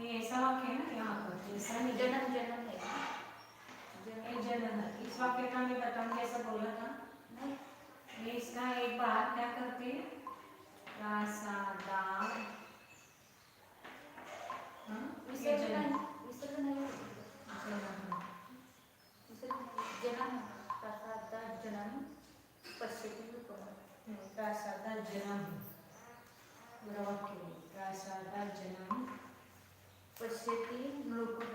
ये ऐसा वाक्य है ना यहाँ पर, जैसा नहीं जन्म जन्म है जन्म है। इस वाक्य का मैं बताऊँ कैसा बोला था नहीं, ये इसका एक बार क्या करते हैं प्रासादा विसर्ग नहीं, विसर्ग नहीं, जन्म प्रसाद जन्म पश्यति प्रासादा जन्म प्रासादा जन्म पश्यति नृपः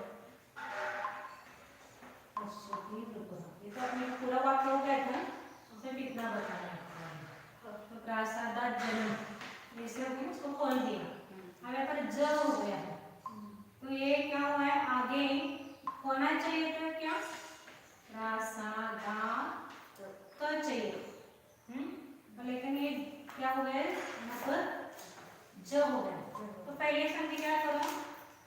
पश्यति नृपः। ये तो आपने पूरा वाक्य हो गया था, सिर्फ इतना बताया। तो प्रासादा जन्म ऐसे हो गया, इसको खोल दिया। अब यहाँ पर ज हो गया है, तो ये क्या हुआ है आगे होना चाहिए था क्या प्रासादा क चाहिए, तो लेकिन ये क्या हो गया यहाँ पर ज हो गया। तो पहले संधि क्या करो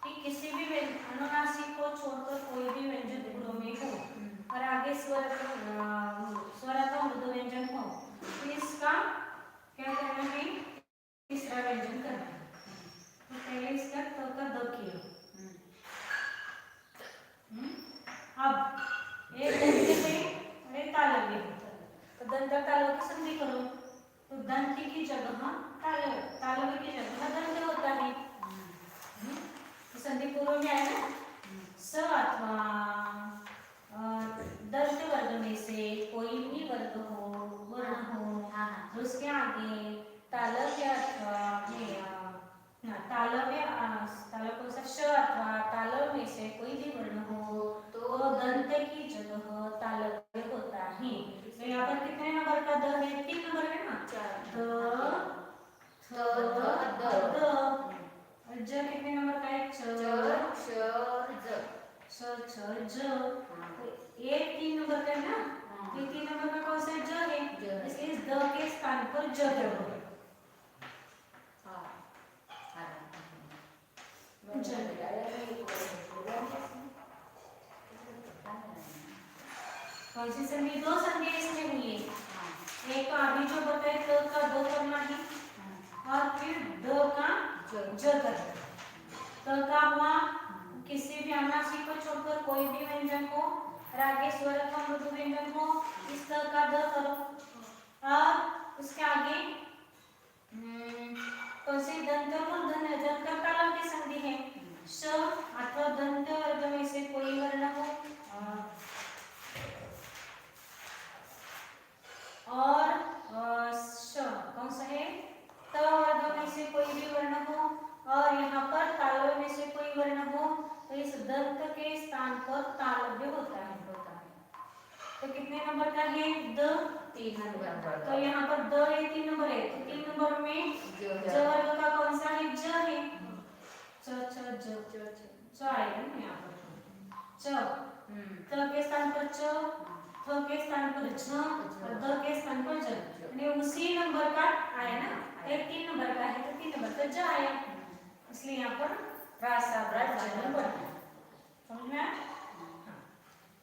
कि किसी भी अनुनासिक को छोड़कर कोई भी व्यंजन गुणों में हो और आगे स्वर का मृदु व्यंजन हो, तो इसका क्या करना है तीसरा व्यंजन करना है। तो पहले इसका त का द किया। अब एक दंत से और एक तालव्य, तो दंत तालव्य की संधि करो, तो दंत की जगह तालव्य की जगह दंत होता है। तो संधि पूर्व में आया ना स अथवा दंत वर्ग में से कोई भी वर्ण हो, उसके आगे तालव्य अथवा तालव्य कौन सा श अथवा तालव्य में से कोई भी वर्ण हो तो दंत की जगह तालव्य होता है। तो यहाँ पर कितने नंबर का द है 3 नंबर है ना, द और ज कितने नंबर का है ज ये 3 नंबर का है ना, ये 3 नंबर का कौन सा ज है, इसलिए इस द के स्थान पर ज रखो। कौन सी संधि दो संधि इसमें हुई है, एक अभी जो बताए द का दो करना है और फिर द का ज करना। त का हुआ किसी भी अनुनासिक को छोड़कर कोई भी व्यंजन को और आगे स्वर का मृदु व्यंजन को इस त का द करो और उसके आगे कौन सी दंत तालव्य की संधि है श अथवा दंत वर्ग में से कोई वर्ण हो और श कौन सा है त वर्ग में से कोई भी वर्ण हो और यहाँ पर तालव्य में से कोई वर्ण हो, तो इस दंत के स्थान पर तालव्य होता है। तो कितने नंबर का है द 3 नंबर। तो यहाँ पर द है 3 नंबर है, तो 3 नंबर में ज वर्ग का कौन सा है ज है च आएगा ना यहाँ पर च त के स्थान पर च, थ के स्थान पर झ और द के स्थान पर ज, यानी उसी नंबर का आया ना, एक 3 नंबर का है तो 3 नंबर का ज आया, इसलिए यहाँ पर प्रासादा जन्म बना। समझ में आया?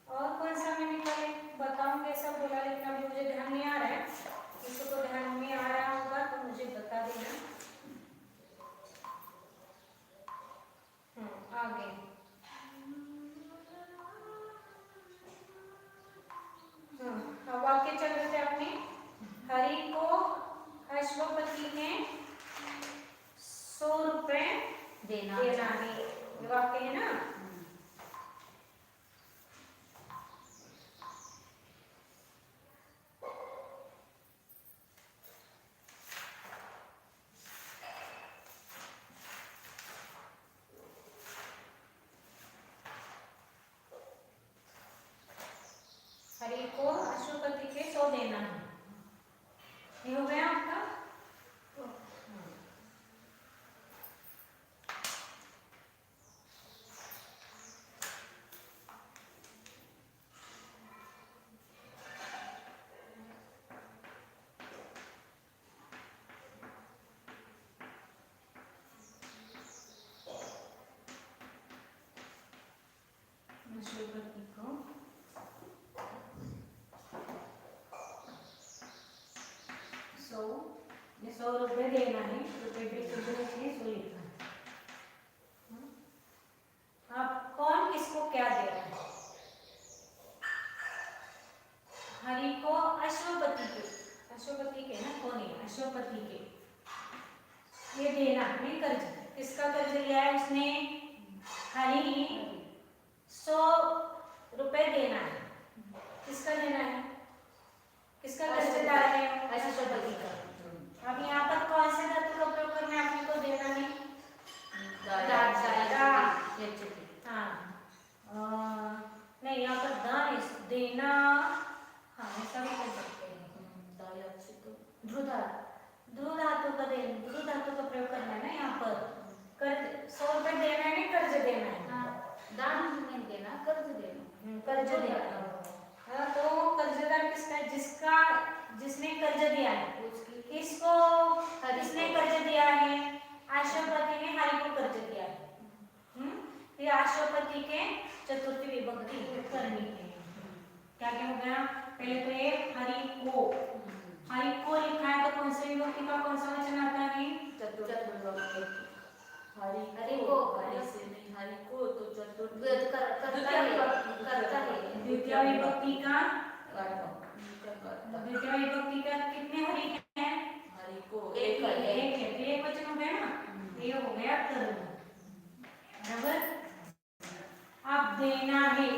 और कौन सा मैं निकाले बताऊं कैसा बोला, लेकिन अभी मुझे ध्यान नहीं आ रहा है, किसी को ध्यान में आ रहा होगा तो मुझे बता देना। आगे वाक्य चल रहे थे अपने, हरि को अश्वपति ने 100 रुपए देना है, वाक्य है ना। हरि को अश्वपति के 100 देना है, ये हो गया आपका। अश्वपति को 100 रुपए देना है, रुपए पे शुद्ध इसलिए 100 लिखा है। देना नहीं कर्ज। किसका कर्ज लिया है उसने? हरी 100 रुपए देना है। किसका देना है? किसका कर्जदार है? अष्टपति का। अब यहाँ पर कौन से धातु का प्रयोग करना है आपने को देना है? हाँ नहीं यहाँ पर दान देना, हाँ ऐसा भी कर सकते हैं। ध्रुव धातु का ध्रुव धातु का प्रयोग करना है ना यहाँ पर। कर्ज 100 रुपए देना है नहीं कर्ज देना है। दान नहीं देना, कर्ज देना। कर्ज देना। हाँ तो कर्जदार किसका है? जिसने कर्ज दिया है किसको? किसने कर्ज दिया है? अश्वपति ने हरि को कर्ज दिया है। ये अश्वपति के चतुर्थी विभक्ति करनी है। क्या क्या हो गया? पहले तो ये हरि को लिखा है तो कौन सी विभक्ति का कौन सा वचन आता है? हरि को तो चतुर्थ करता है। द्वितीय विभक्ति का कितने हरि हैं? एक है तो एक वचन हो गया ना, ये हो गया कर्म। बराबर। अब देना है,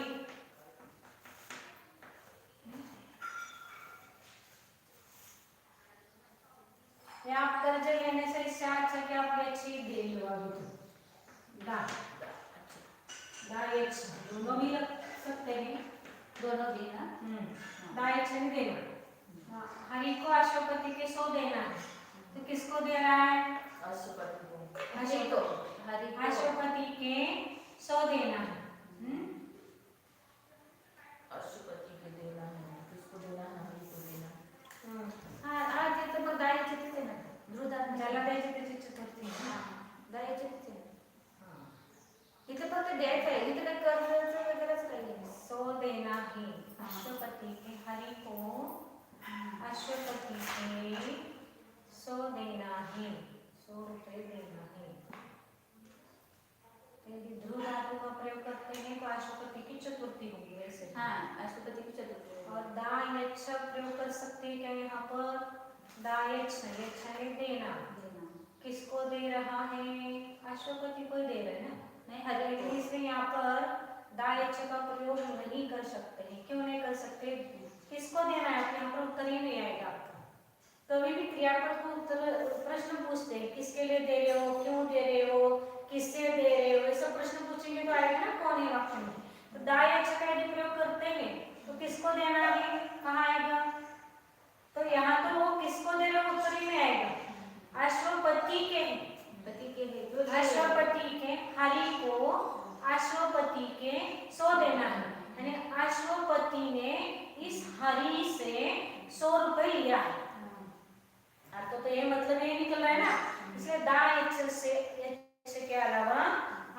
आप कर्ज लेने से इससे अच्छा कि आप ये चीज दे लो। अभी तो दोनों भी लग सकते हैं, दोनों भी ना। दायित्व देना। हरि को अश्वपति के 100 देना है तो किसको दे रहा है? अश्वपति को। अश्वपति के 100 देना है। अश्वपति के देना है, किसको देना है? हरि को देना। हाँ आज ये तो मग दायित्व देते ना। ध्रुवधात ज्याला द्यायचे त्याची चतुर्थी। दायित्व देते ना। इथे फक्त द्यायचं आहे, इथे काही कर्जाचं वगैरेच काही नाही। 100 देना है अश्वपति के हरि को, अश्वपति के 100 देना है, 100 रुपए देना है। यदि ध्रुव धातु का प्रयोग करते हैं तो अश्वपति की चतुर्थी होगी वैसे। हाँ अश्वपति की चतुर्थी। और दायच्छ प्रयोग कर सकते हैं क्या यहाँ पर? दायच्छ है देना। किसको दे रहा है? अश्वपति को दे रहे हैं ना। नहीं हरि, लेकिन इसलिए यहाँ पर दायच्छ का प्रयोग नहीं कर सकते हैं। क्यों नहीं कर सकते? किसको देना है? यहाँ पर उत्तर ही नहीं आएगा आपका। कभी भी क्रियापद को उत्तर प्रश्न पूछते हैं, किसके लिए दे रहे हो, क्यों दे रहे हो, किससे दे रहे हो, ऐसा प्रश्न पूछेंगे तो आएगा ना कौन है वाक्य में। तो दायच्छ का यदि प्रयोग करते हैं तो किसको देना है, कहाँ आएगा? तो यहाँ तो वो किसको दे रहे हो उत्तर ही नहीं आएगा। अश्वपति के, अश्वपति के हरि को अश्वपति के 100 देना है, यानी अश्वपति ने इस हरि से 100 रुपए लिया है। तो ये मतलब ये निकल रहा है ना। इसलिए दायच्छ से के अलावा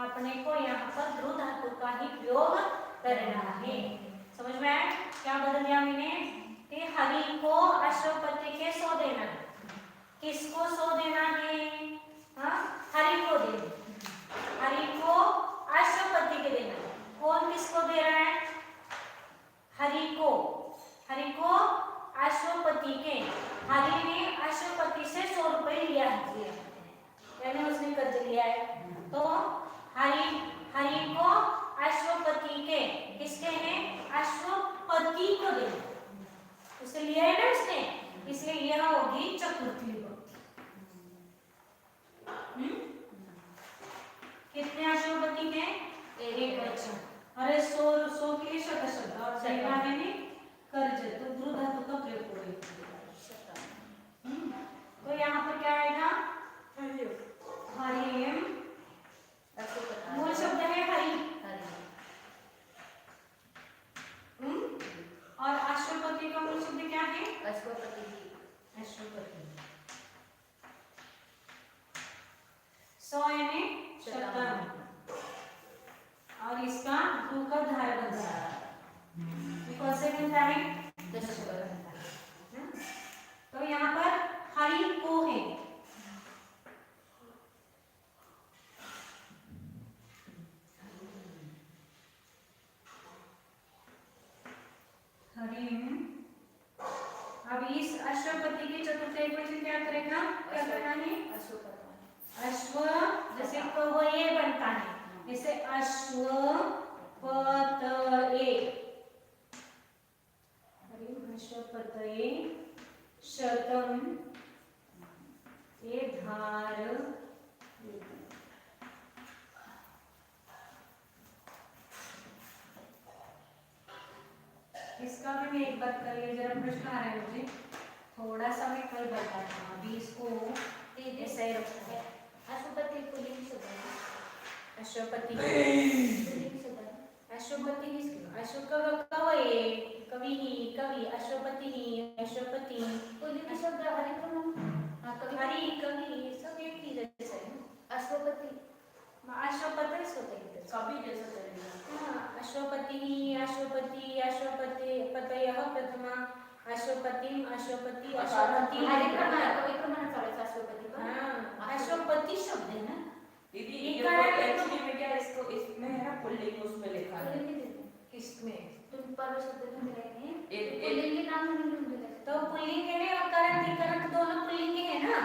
अपने को यहाँ पर ध्रुव धातु का ही प्रयोग करना है। समझ में आया क्या बदल दिया मैंने? कि हरि को अश्वपति के 100 देना है। किसको 100 देना है? हरि को देना। हरि को अश्वपति के देना है। कौन किसको दे रहा है? हरि को अश्वपति के। हरि ने अश्वपति से 100 रुपए लिया है, यानी उसने कर्ज लिया है। तो हरि को अश्वपति के, किसके हैं? अश्वपति को देना, उसे लिया है ना उसने, इसलिए यह होगी चतुर्थी विभक्ति। कितने अश्वपति के? एक वचन। अरे 100 के लिए शब्द और देना है नहीं कर्ज, तो ध्रुव धातु का प्रयोग करेंगे। तो यहाँ पर क्या आएगा? हरिम। मूल शब्द है हरि। और अश्वपति का मूल शब्द क्या है? अश्वपति। 100 यानी 57 और इसका ध्रुव का धार बनता है। कौन से बनता है? दशक बनता है। तो यहाँ पर हरि को है, हरिम। अब इस अश्वपति की चतुर्थी वचन क्या करेगा? क्या करना है? आर इसका भी मैं एक बात कर लिया, जरा प्रश्न आ रहा है मुझे, थोड़ा सा मैं कल बताता हूँ, अभी इसको ऐसा ही रखना है। अशुपति पुल्लिंग शब्द है। अश्वपति पुल्लिंग शब्द है। अश्वपति कवये कवि अश्वपति अश्वपति पुल्लिंग शब्द हरिक्रम हरि कवि सब एक ही जैसा है। अश्वपति अश्वपति होते कवि जैसा चलेगा। हाँ, अश्वपति अश्वपति पतयः प्रथमा अश्वपति अश्वपति अश्वपति हरिक्रम कवि क्रम चालेगा अश्वपति का। हाँ, अश्वपति शब्द है ना दीदी ये ये कारण एक्चुअली में क्या इसको इसमें है ना पुल्लिंग उसमें लिखा है किसमें तुम पर शब्द में मिलाएंगे एक- पुल्लिंग के नाम नहीं मिलेगा। तो पुल्लिंग है ना, अकारंत इकारंत दोनों पुल्लिंग है ना।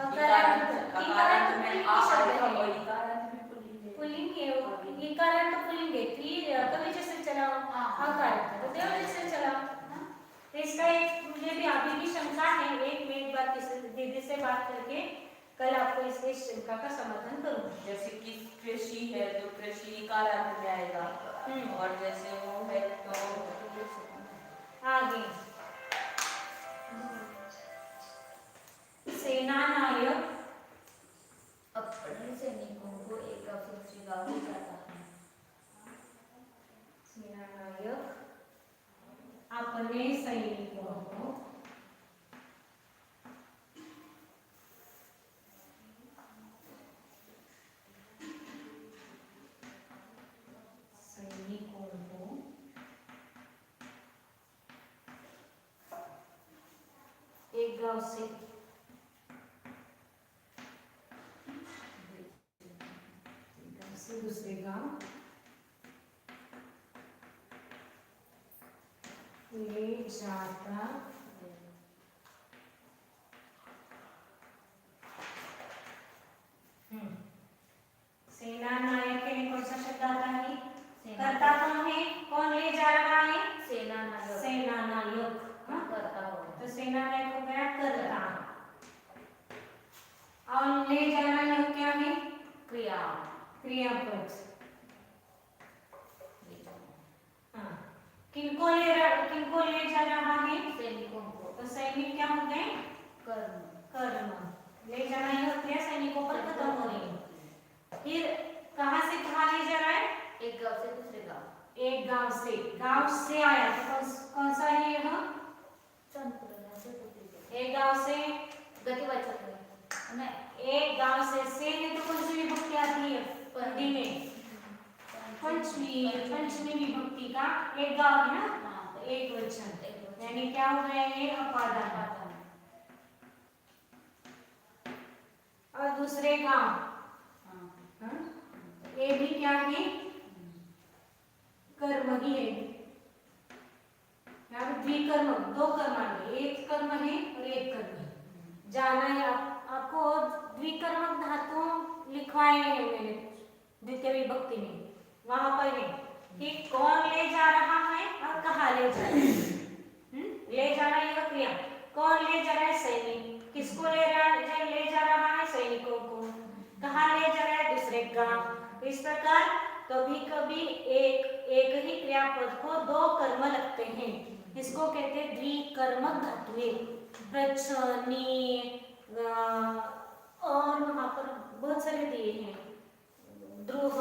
इकारंत इकारंत में पुल्लिंग आ शब्द आएगा है, और इकारंत में पुल्लिंग है। पुल्लिंग है वो, इकारंत पुल्लिंग है, फिर कवि जैसे चलाओ अकारंत तो देव जैसे चलाओ। तो इसका एक मुझे भी अभी भी शंका है, एक बार दीदी से बात करके कल आपको इसके शंका का समाधान करूंगी। जैसे कि कृषि है तो कृषि इकारंत में आएगा और जैसे वो है तो आगे सेना नायक अपने सैनिकों को एक गांव से दूसरे गांव ले जाता है। सेना नायक अपने सैनिकों को एक गांव से दूसरे गांव ले जाता सेना नायक के लिए कौन सा शब्द आता है? करता कौन है? कौन ले जा रहा है? सेना नायक सेना नायक। हाँ? करता हो तो सेना नायक हो गया करता, और ले जाना यह क्या है? क्रिया क्रियापद। हाँ, किनको ले जा रहा है? सैनिकों को तो सैनिक क्या हो गए? कर्म कर्म। ले जाना यह क्रिया सैनिकों पर खत्म हो रही है। फिर कहाँ से कहाँ ले जा रहा है? एक गांव से दूसरे गांव। एक गांव से आया तो कौन सा है यह? एक गांव से गतिवाचक है। एक गांव से में तो कौन सी विभक्ति आती है? हिंदी में पंचमी विभक्ति का एक गांव है ना, एक वचन, यानी क्या हो गया ये? अपादान। और दूसरे गांव ये भी क्या है? कर्म ही है। यहाँ पे द्विकर्म, दो कर्म आ गए, एक कर्म है और एक कर्म है। जाना है आपको द्विकर्मक धातु लिखवाए हैं मैंने द्वितीय विभक्ति में, वहां पर है कि कौन ले जा रहा है और कहाँ ले जा रहा है। ले जाना यह क्रिया, कौन ले जा रहा है? सैनिक। किसको ले जा रहा है? सैनिकों को। कहाँ ले जा रहा है? दूसरे गांव। इस प्रकार कभी कभी एक ही क्रियापद को दो कर्म लगते हैं, इसको कहते हैं द्विकर्मक धातुएं। प्रच्छनी और वहां पर बहुत सारे दिए हैं, द्रुह,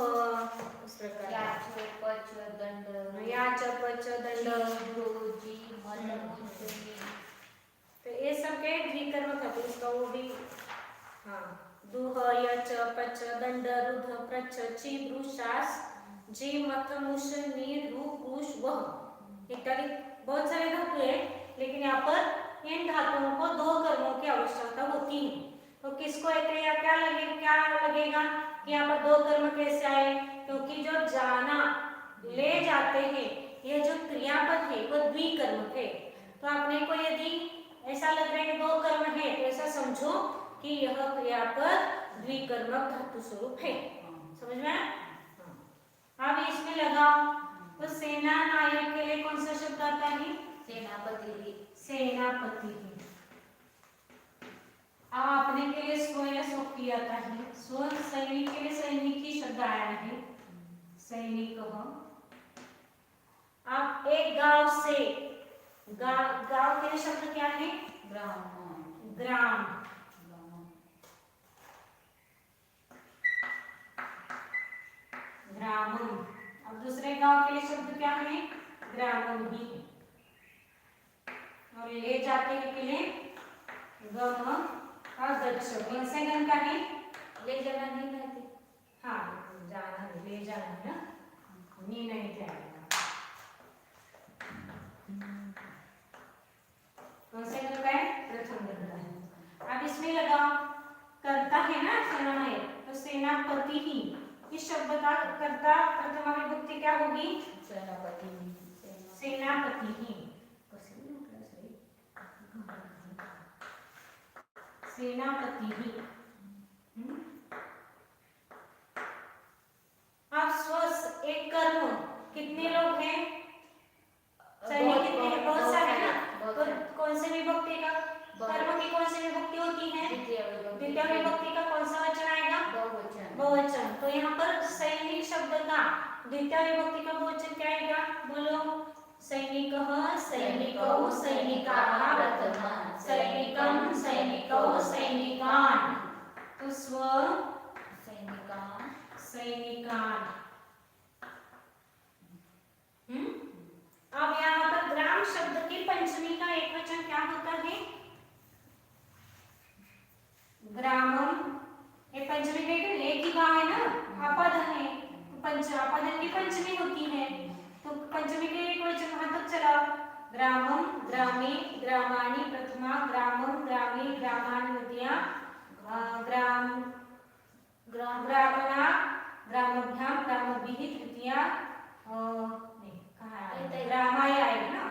उस प्रकार याच पच दंड याच पच दंड, रोजी मलमुचनी। तो ये सब के द्विकर्मक धातु, इसका वो भी हाँ, दुह यच पच दंड रुध प्रच्छ ची ब्रुशास जी मत मुष नी रु कुश वह इत्यादि बहुत सारे धातु है, लेकिन यहाँ पर इन धातुओं को दो कर्मों की आवश्यकता होती है। तो किसको या क्या लगेगा कि यहाँ पर दो कर्म कैसे आए? क्योंकि जो जाना ले जाते हैं ये जो क्रियापद है वो द्विकर्मक है। तो आपने को यदि ऐसा लग रहा है कि दो कर्म है तो ऐसा समझो कि यह क्रियापद द्विकर्मक धातु स्वरूप है। समझ में आया? अब इसमें लगाओ तो सेना नायक के लिए कौन सा शब्द आता है? सेनापति। सेनापति। अब आपने के लिए स्व या स्वकी आता है। स्व सैनिक के लिए सैनिक ही शब्द आया है, सैनिक। अब एक गांव से, गांव के लिए शब्द क्या है? ग्राम। ग्राम। ग्रामम। अब दूसरे गांव के लिए शब्द क्या है? ग्रामम ही। और ले जाते हैं के लिए गम का गच्छ। कौन से गण का है? ले जाना नहीं कहते। हाँ, जाना है, ले जाना है ना, नी नहीं जाएगा। कौन से गण का है? प्रथम गण का है। अब इसमें लगा करता है ना सेना है, तो सेनापति ही, इस शब्द का कर्ता प्रथमा विभक्ति क्या होगी? सेनापति। सेनापति ही। सेनापति ही। अब स्व एक कर्म, कितने लोग हैं? सैनिक कितने हैं? बहुत सारे ना। तो कौन से विभक्ति का कर्म की कौन सी विभक्ति होती है? द्वितीय विभक्ति का कौन सा वचन आएगा? बहुवचन। तो यहाँ पर सैनिक शब्द का द्वितीय विभक्ति का बहुवचन क्या आएगा? बोलो। सैनिकः, सैनिकौ, सैनिकाः, सैनिकं, सैनिकौ, सैनिकान्। तो स्व सैनिकान्, सैनिकान्। अब यहाँ पर ग्राम शब्द की पंचमी का एक वचन क्या होता है? ग्रामम। ये पंचमी का एक ही गांव है ना, आपादन है, तो आपादन की पंचमी होती है, तो पंचमी के एक वचन वहां तक चला। ग्रामम, ग्रामे, ग्रामाणि प्रथमा, ग्रामम, ग्रामे, ग्रामाणि द्वितीया, ग्रामणा, ग्रामभ्याम, ग्रामभिः तृतीया, नहीं कहाँ आया? ग्रामाय आएगा ना,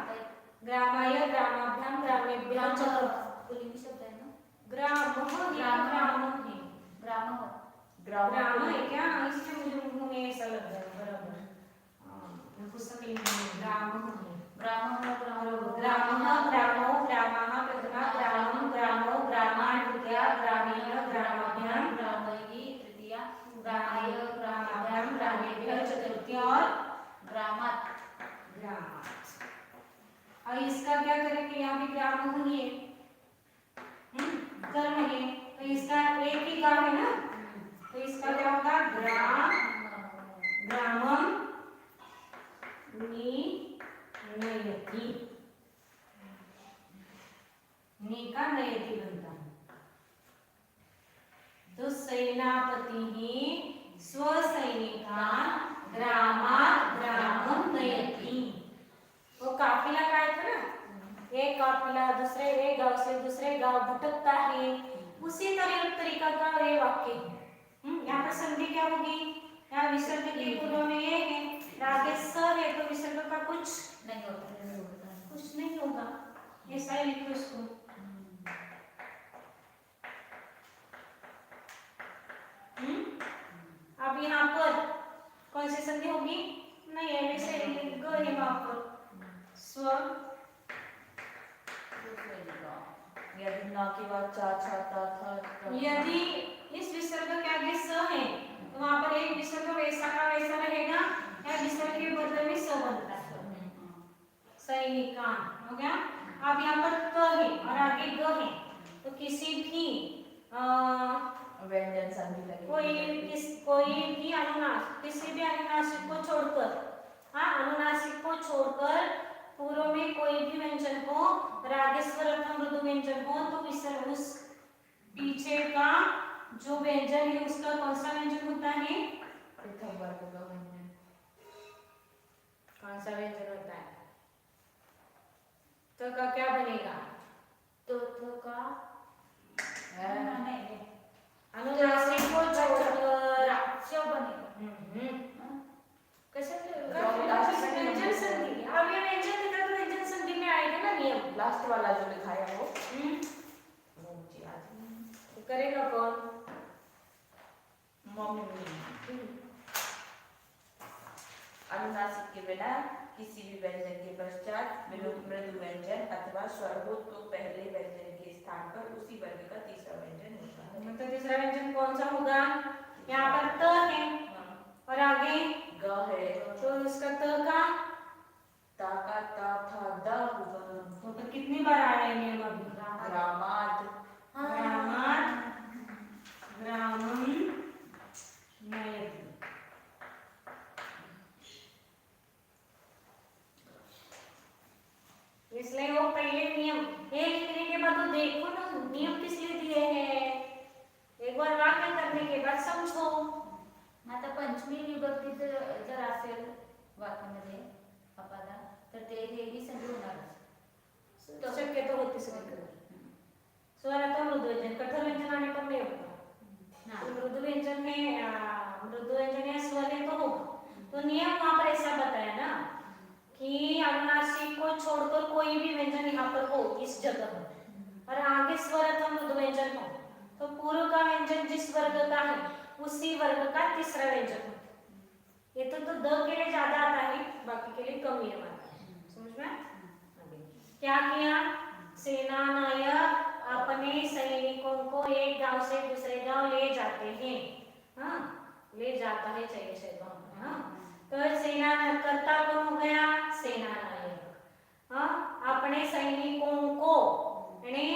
ग्रामाय, ग्रामाभ्याम, ग्रामेभ्यः चतुर्थ। पुल्लिंग शब्द है ना। ग्राम है क्या? इसलिए मुझे मुंह में ऐसा लग रहा है। बराबर, मैं पुस्तक लिख रही हूँ। ग्रामो, ग्रामो, ग्रामाः प्रथमा, ग्रामं, ग्रामो, ग्रामान् द्वितीया, ग्रामेण, ग्रामाभ्याम, ग्रामैः तृतीया, ग्रामाय, ग्रामाभ्याम, ग्रामेभ्यः चतुर्थी और ग्रामात्। और इसका क्या करेंगे? यहाँ भी ग्राम होंगे, कर्म है, तो इसका एक ही गांव है ना, तो इसका क्या होगा? ग्रामम नयति। नी का नयति बनता है। तो सेनापति ही स्वसैनिकान् ग्रामात् ग्रामं नयति। वो काफिला का था ना, एक काफिला दूसरे एक गांव से दूसरे गांव भटकता है, उसी तरीका का ये वाक्य है। यहाँ पर संधि क्या होगी? यहाँ विसर्ग के पूर्व में ये है, आगे स है, तो विसर्ग का कुछ नहीं होता, कुछ नहीं होगा, ऐसा ही लिखो इसको। अब यहाँ पर कौन सी संधि होगी? नहीं है, वैसे ग है वहां पर स्व। यदि ना के बाद चा छा ता था, यदि इस विसर्ग के आगे स है, तो वहां पर एक विसर्ग वैसा का वैसा रहेगा, या विसर्ग के बदले में स बनता है। सैनिकान हो गया। अब यहाँ पर क है और आगे ग है, तो किसी भी व्यंजन संधि लगे। कोई भी अनुनासिक, किसी भी अनुनासिक को छोड़कर, अनुनासिक को छोड़कर पूर्व में कोई भी व्यंजन हो, रागेश्वर अथवा मृदु व्यंजन हो, तो विसर्ग उस पीछे का जो व्यंजन है उसका कौन सा व्यंजन होता है? प्रथम वर्ग का व्यंजन। कौन सा व्यंजन होता है? तो का क्या बनेगा? तो का अनुनासिक को छोड़कर च बनेगा। कैसे व्यंजन संधि। अब ये व्यंजन दिखा तो व्यंजन संधि में आएगा ना नियम। लास्ट वाला जो लिखाया वो मुझे याद नहीं। तो करेगा कौन? मम्मी। अनुनासिक के बिना किसी भी व्यंजन के पश्चात मृदु व्यंजन अथवा स्वर हो तो पहले व्यंजन के स्थान पर उसी वर्ग का तीसरा व्यंजन होता है। मतलब तीसरा व्यंजन कौन सा होगा? यहाँ पर त है और आगे ग है, तो इसका त का ता का ता था द होगा। तो फिर कितनी बार आ रहे हैं नियम अभी? ग्रामाद, ग्रामाद, ग्रामम, नयति। इसलिए वो पहले नियम ये लिखने के बाद तो देखो ना नियम किस लिए दिए हैं, एक बार वाक्य करने के बाद समझो। आता पंचमी विभक्ती जर असेल वाक्यामध्ये अपादा तर ते हेही संधी होणारच. शक्यतो होती सगळीकडे. स्वर आता मृदु व्यंजन, कठोर व्यंजन आने पर नहीं होगा। मृदु व्यंजन में मृदु व्यंजन या स्वर है तो होगा। तो नियम वहां पर ऐसा बताया ना कि अनुनासिक को छोड़कर कोई भी व्यंजन यहाँ पर हो इस जगह और आगे स्वर अथवा मृदु व्यंजन हो तो पूर्व का व्यंजन जिस वर्ग का है उसी वर्ग का तीसरा व्यंजन हो। ये तो द के लिए ज्यादा आता है, बाकी के लिए कम नियम आता है। समझ में? क्या किया? सेनानायक अपने सैनिकों को एक गांव से दूसरे गांव ले जाते हैं। हाँ, ले जाता है चाहिए शायद वहां पर। हाँ, तो सेना कर्ता कौन हो गया? सेनानायक। हाँ, अपने सैनिकों को यानी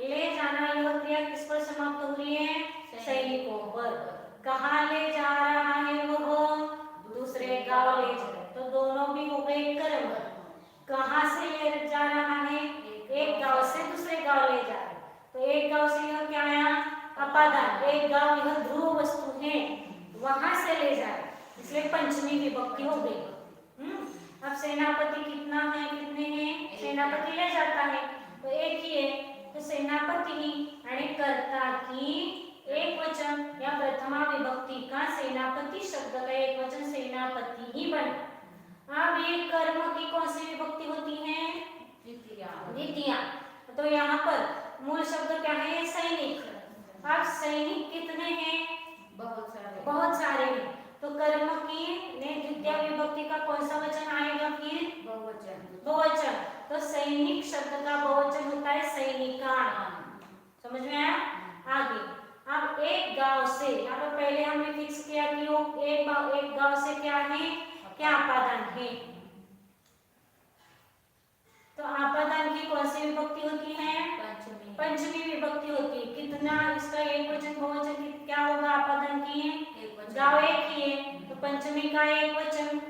ले जाना यह क्रिया किस पर समाप्त हो रही है? सैनिकों पर। कहाँ ले जा रहा है वह? दूसरे गांव ले जा रहा है। तो दोनों भी हो गए कर्म। कहाँ से ले जा रहा है? एक गांव से दूसरे गांव ले जा रहा है। तो एक गांव से यह क्या आया? अपादान। एक गांव यह ध्रुव वस्तु है, वहां से ले जा रहा है, इसलिए पंचमी विभक्ति हो गई। अब सेनापति कितना है, कितने हैं? सेनापति ले जाता है तो एक ही है, तो सेनापति ही यानी कर्ता की एक वचन या प्रथमा विभक्ति का सेनापति शब्द का एक वचन सेनापति ही बना। अब ये कर्म की कौन सी विभक्ति होती है? द्वितीया। तो यहाँ पर मूल शब्द क्या है? सैनिक। अब सैनिक कितने हैं? बहुत सारे हैं। तो कर्म की द्वितीय विभक्ति का कौन सा वचन आएगा फिर? बहुवचन। तो सैनिक शब्द का बहुवचन होता है सैनिका। समझ में आया? आगे अब एक गांव से, यहाँ पर पहले हमने फिक्स किया कि वो एक गांव से क्या है? क्या आपादान है? तो आपादान की कौन सी विभक्ति होती है? पंचमी विभक्ति होती है। कितना इसका एक वचन बहुवचन क्या होगा? आपादान की गांव एक ही है तो पंचमी का एक वचन।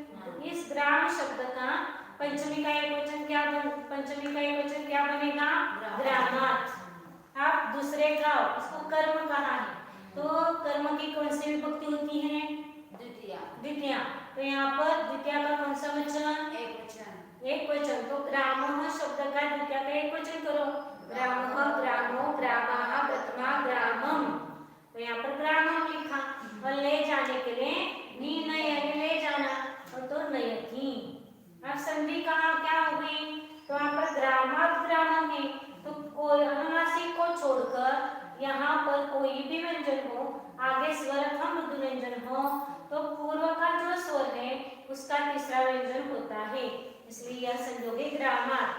इस ग्राम शब्द का पंचमी का एक वचन क्या बनेगा? ग्रामात। आप दूसरे गांव, इसको कर्म कहा है तो कर्म की कौन सी विभक्ति होती है? द्वितीया। तो यहाँ पर द्वितीया का कौन सा वचन? एक वचन। तो ग्रामः शब्द का द्वितीया का एक वचन करो। ग्रामः, ग्रामो, ग्रामाः, प्रथमा, ग्रामम। तो यहाँ पर ग्रामम लिखा और ले जाने के लिए नी ले जाना और तो नयति। अब संधि कहाँ क्या हो गई? तो यहाँ पर ग्रामात ग्रामम है तो कोई अनुनासिक को छोड़कर यहाँ पर कोई भी व्यंजन हो, आगे स्वर अथवा मृदु व्यंजन हो तो पूर्व का जो स्वर है उसका तीसरा व्यंजन होता है, इसलिए यह संधि हो गई ग्रामात।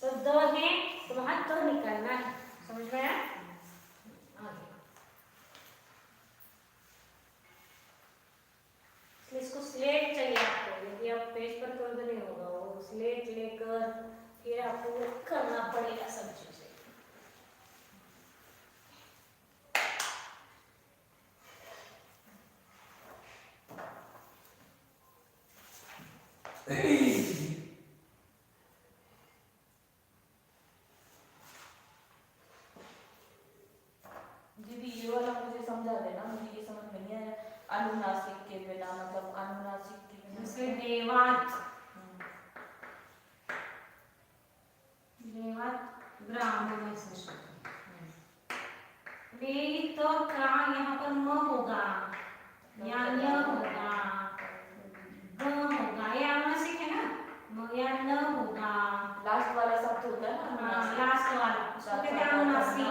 तो द है तो वहां तो निकालना है। समझ में आया? इसको स्लेट चाहिए आपको, यदि आप पेज पर कर नहीं होगा, वो स्लेट लेकर फिर आपको करना पड़ेगा सब चीजें। दीदी ये वाला मुझे समझा देना, मुझे ये समझ में नहीं आया। अनुनासिक के बिना मतलब अनुनासिक के बिना जैसे देवात, ग्राम में से तो का यहाँ पर म होगा या न होगा, ग होगा, या अनुनासिक है ना, म या न होगा। लास्ट वाला शब्द होता है ना, लास्ट वाला उसको कहते हैं अनुनासिक।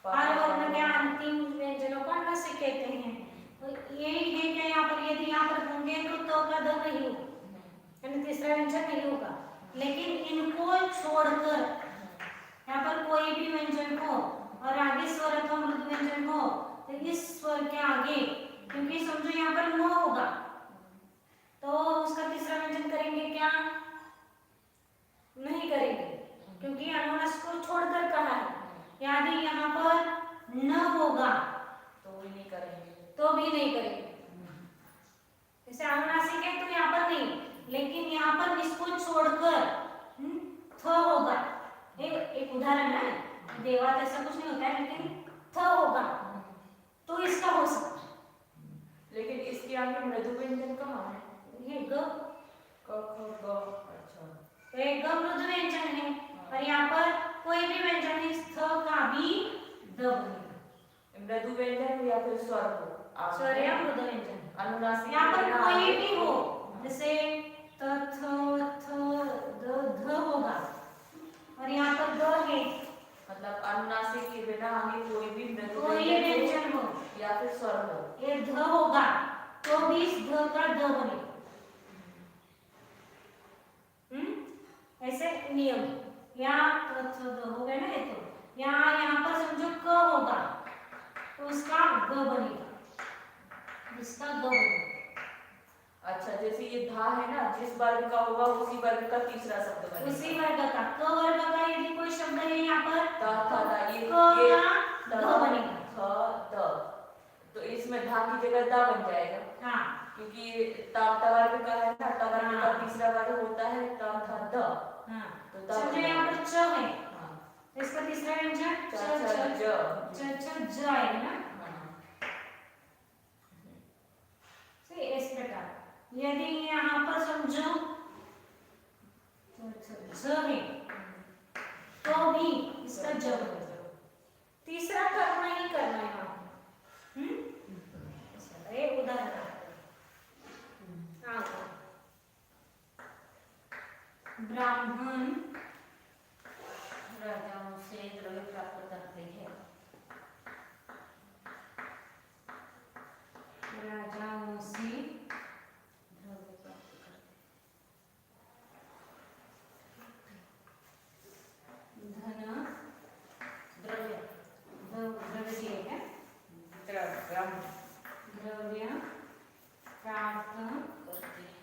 हर वर्ण के अंतिम व्यंजनों को अनुनासिक कहते हैं। तो यही है कि यहाँ पर यदि यहाँ पर होंगे तो का द नहीं हो, यानी तीसरा व्यंजन नहीं होगा। लेकिन इनको छोड़कर यहाँ पर कोई भी व्यंजन हो और आगे स्वर अथवा मृदु व्यंजन हो तो इस स्वर के आगे, क्योंकि समझो यहाँ पर न होगा तो उसका तीसरा व्यंजन करेंगे क्या? नहीं करेंगे, क्योंकि अनुनासिक को छोड़कर कहा है। यदि यहाँ पर न होगा तो भी नहीं करेंगे, तो भी नहीं करेंगे। जैसे अनुनासिक है तो यहाँ पर नहीं, लेकिन यहाँ पर इसको छोड़कर थ होगा। एक उदाहरण है, देवात ऐसा कुछ नहीं होता है, लेकिन थ होगा तो इसका हो सकता है। लेकिन इसके आगे मृदु व्यंजन कहाँ है? ये ग, क ख ग। अच्छा, तो ये ग मृदु व्यंजन है और यहाँ पर कोई भी व्यंजन इस थ का भी द बनेगा। मृदु व्यंजन हो या फिर स्वर हो, स्वर या मृदु व्यंजन अनुनासिक यहाँ पर बिना कोई आगे- भी हो, जैसे त थ द ध होगा और यहाँ पर द है, मतलब अनुनासिक के बिना आगे कोई भी मृदु कोई व्यंजन हो या फिर स्वर हो, ये ध होगा तो भी इस ध का द बनेगा। ऐसे नियम यहाँ द हो गया ना, ये तो यहाँ पर समझो क होगा तो उसका ग बनेगा, इसका ग बनेगा। अच्छा, जैसे ये धा है ना, जिस वर्ग का होगा उसी वर्ग का तीसरा शब्द बनेगा। उसी वर्ग का क वर्ग का यदि कोई शब्द है यहाँ पर ता था दा, ये क का ग बनेगा। थ द, तो इसमें धा की जगह दा बन जाएगा, हाँ क्योंकि ता वर्ग का है ना, ता वर्ग का हाँ। तीसरा वर्ग होता है ता था द। हाँ, तो दा समझो बन यहाँ जाएगा। पर च है हाँ, तो इसका तीसरा व्यंजन च च च च ज आएगा ना। हाँ। तो इस प्रकार यदि यहाँ पर समझो ज है तो भी इसका ज बनेगा। तीसरा करना ही करना है यहाँ पर। एक उदाहरण ब्राह्मण राजाओं से द्रव्य प्राप्त करते हैं। राजाओं से द्रव्य प्राप्त करते धन द्रव्य द्रव्य दिए क्या? द्रव्य प्राप्त करते हैं।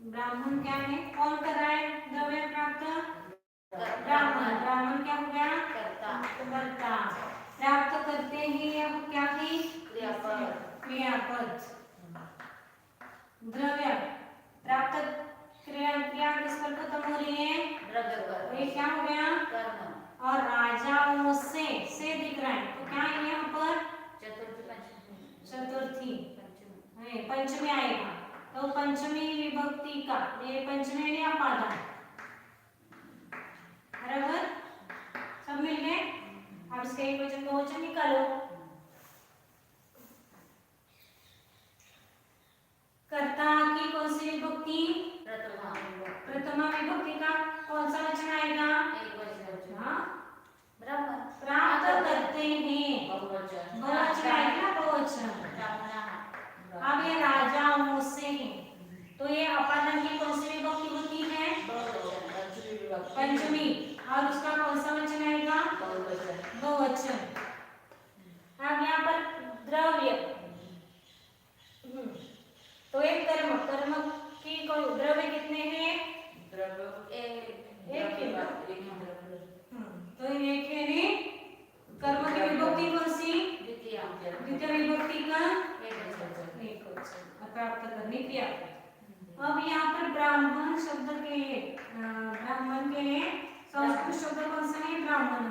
ब्राह्मण क्या है? कौन कर रहा है द्रव्य प्राप्त? ब्राह्मण। ब्राह्मण क्या हो गया? कर्ता। कर्ता। प्राप्त करते हैं अब क्या है? क्रियापद। क्रियापद। द्रव्य प्राप्त क्रिया किस पर खत्म हो रही है? द्रव्य पर। ये क्या हो गया? कर्म। और राजाओं से दिख रहा है तो क्या है यहाँ पर? चतुर्थी पंचमी। चतुर्थी पंचमी। पंचमी आएगा तो पंचमी विभक्ति का ये पंचमी नहीं अपादान बराबर सब मिल गए। अब इसका एक वचन बहुवचन निकालो। कर्ता की कौन सी विभक्ति? प्रथमा विभक्ति का कौन सा वचन आएगा? एक वचन। हाँ ब्राह्मण। प्राप्त करते हैं बहुवचन। बहुवचन आएगा बहुवचन। अब ये राजाओं से तो ये अपादान की कौन सी विभक्ति होती है? पंचमी। और उसका कौन सा वचन आएगा? बहुवचन। अब यहाँ पर द्रव्य तो एक कर्म की द्रव्य कितने हैं? एक ही बात। तो एक है ने कर्म की विभक्ति कौन सी? द्वितीय विभक्ति का एक वचन प्राप्त करने क्रिया। अब यहाँ पर ब्राह्मण शब्द के ब्राह्मण के लिए संस्कृत शब्द कौन सा है? ब्राह्मण।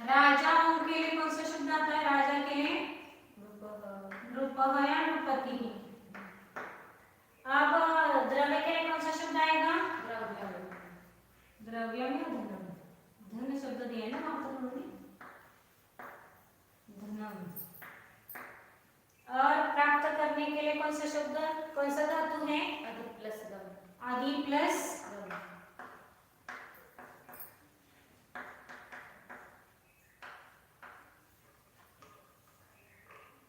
राजाओं के लिए कौन सा शब्द आता है? राजा के लिए नृपः या नृपति। अब द्रव्य के लिए कौन सा शब्द आएगा? द्रव्यम या धनम। धन शब्द दिया है ना वहां पर उन्होंने धनम। और प्राप्त करने के लिए कौन सा शब्द कौन सा धातु है? आदि प्लस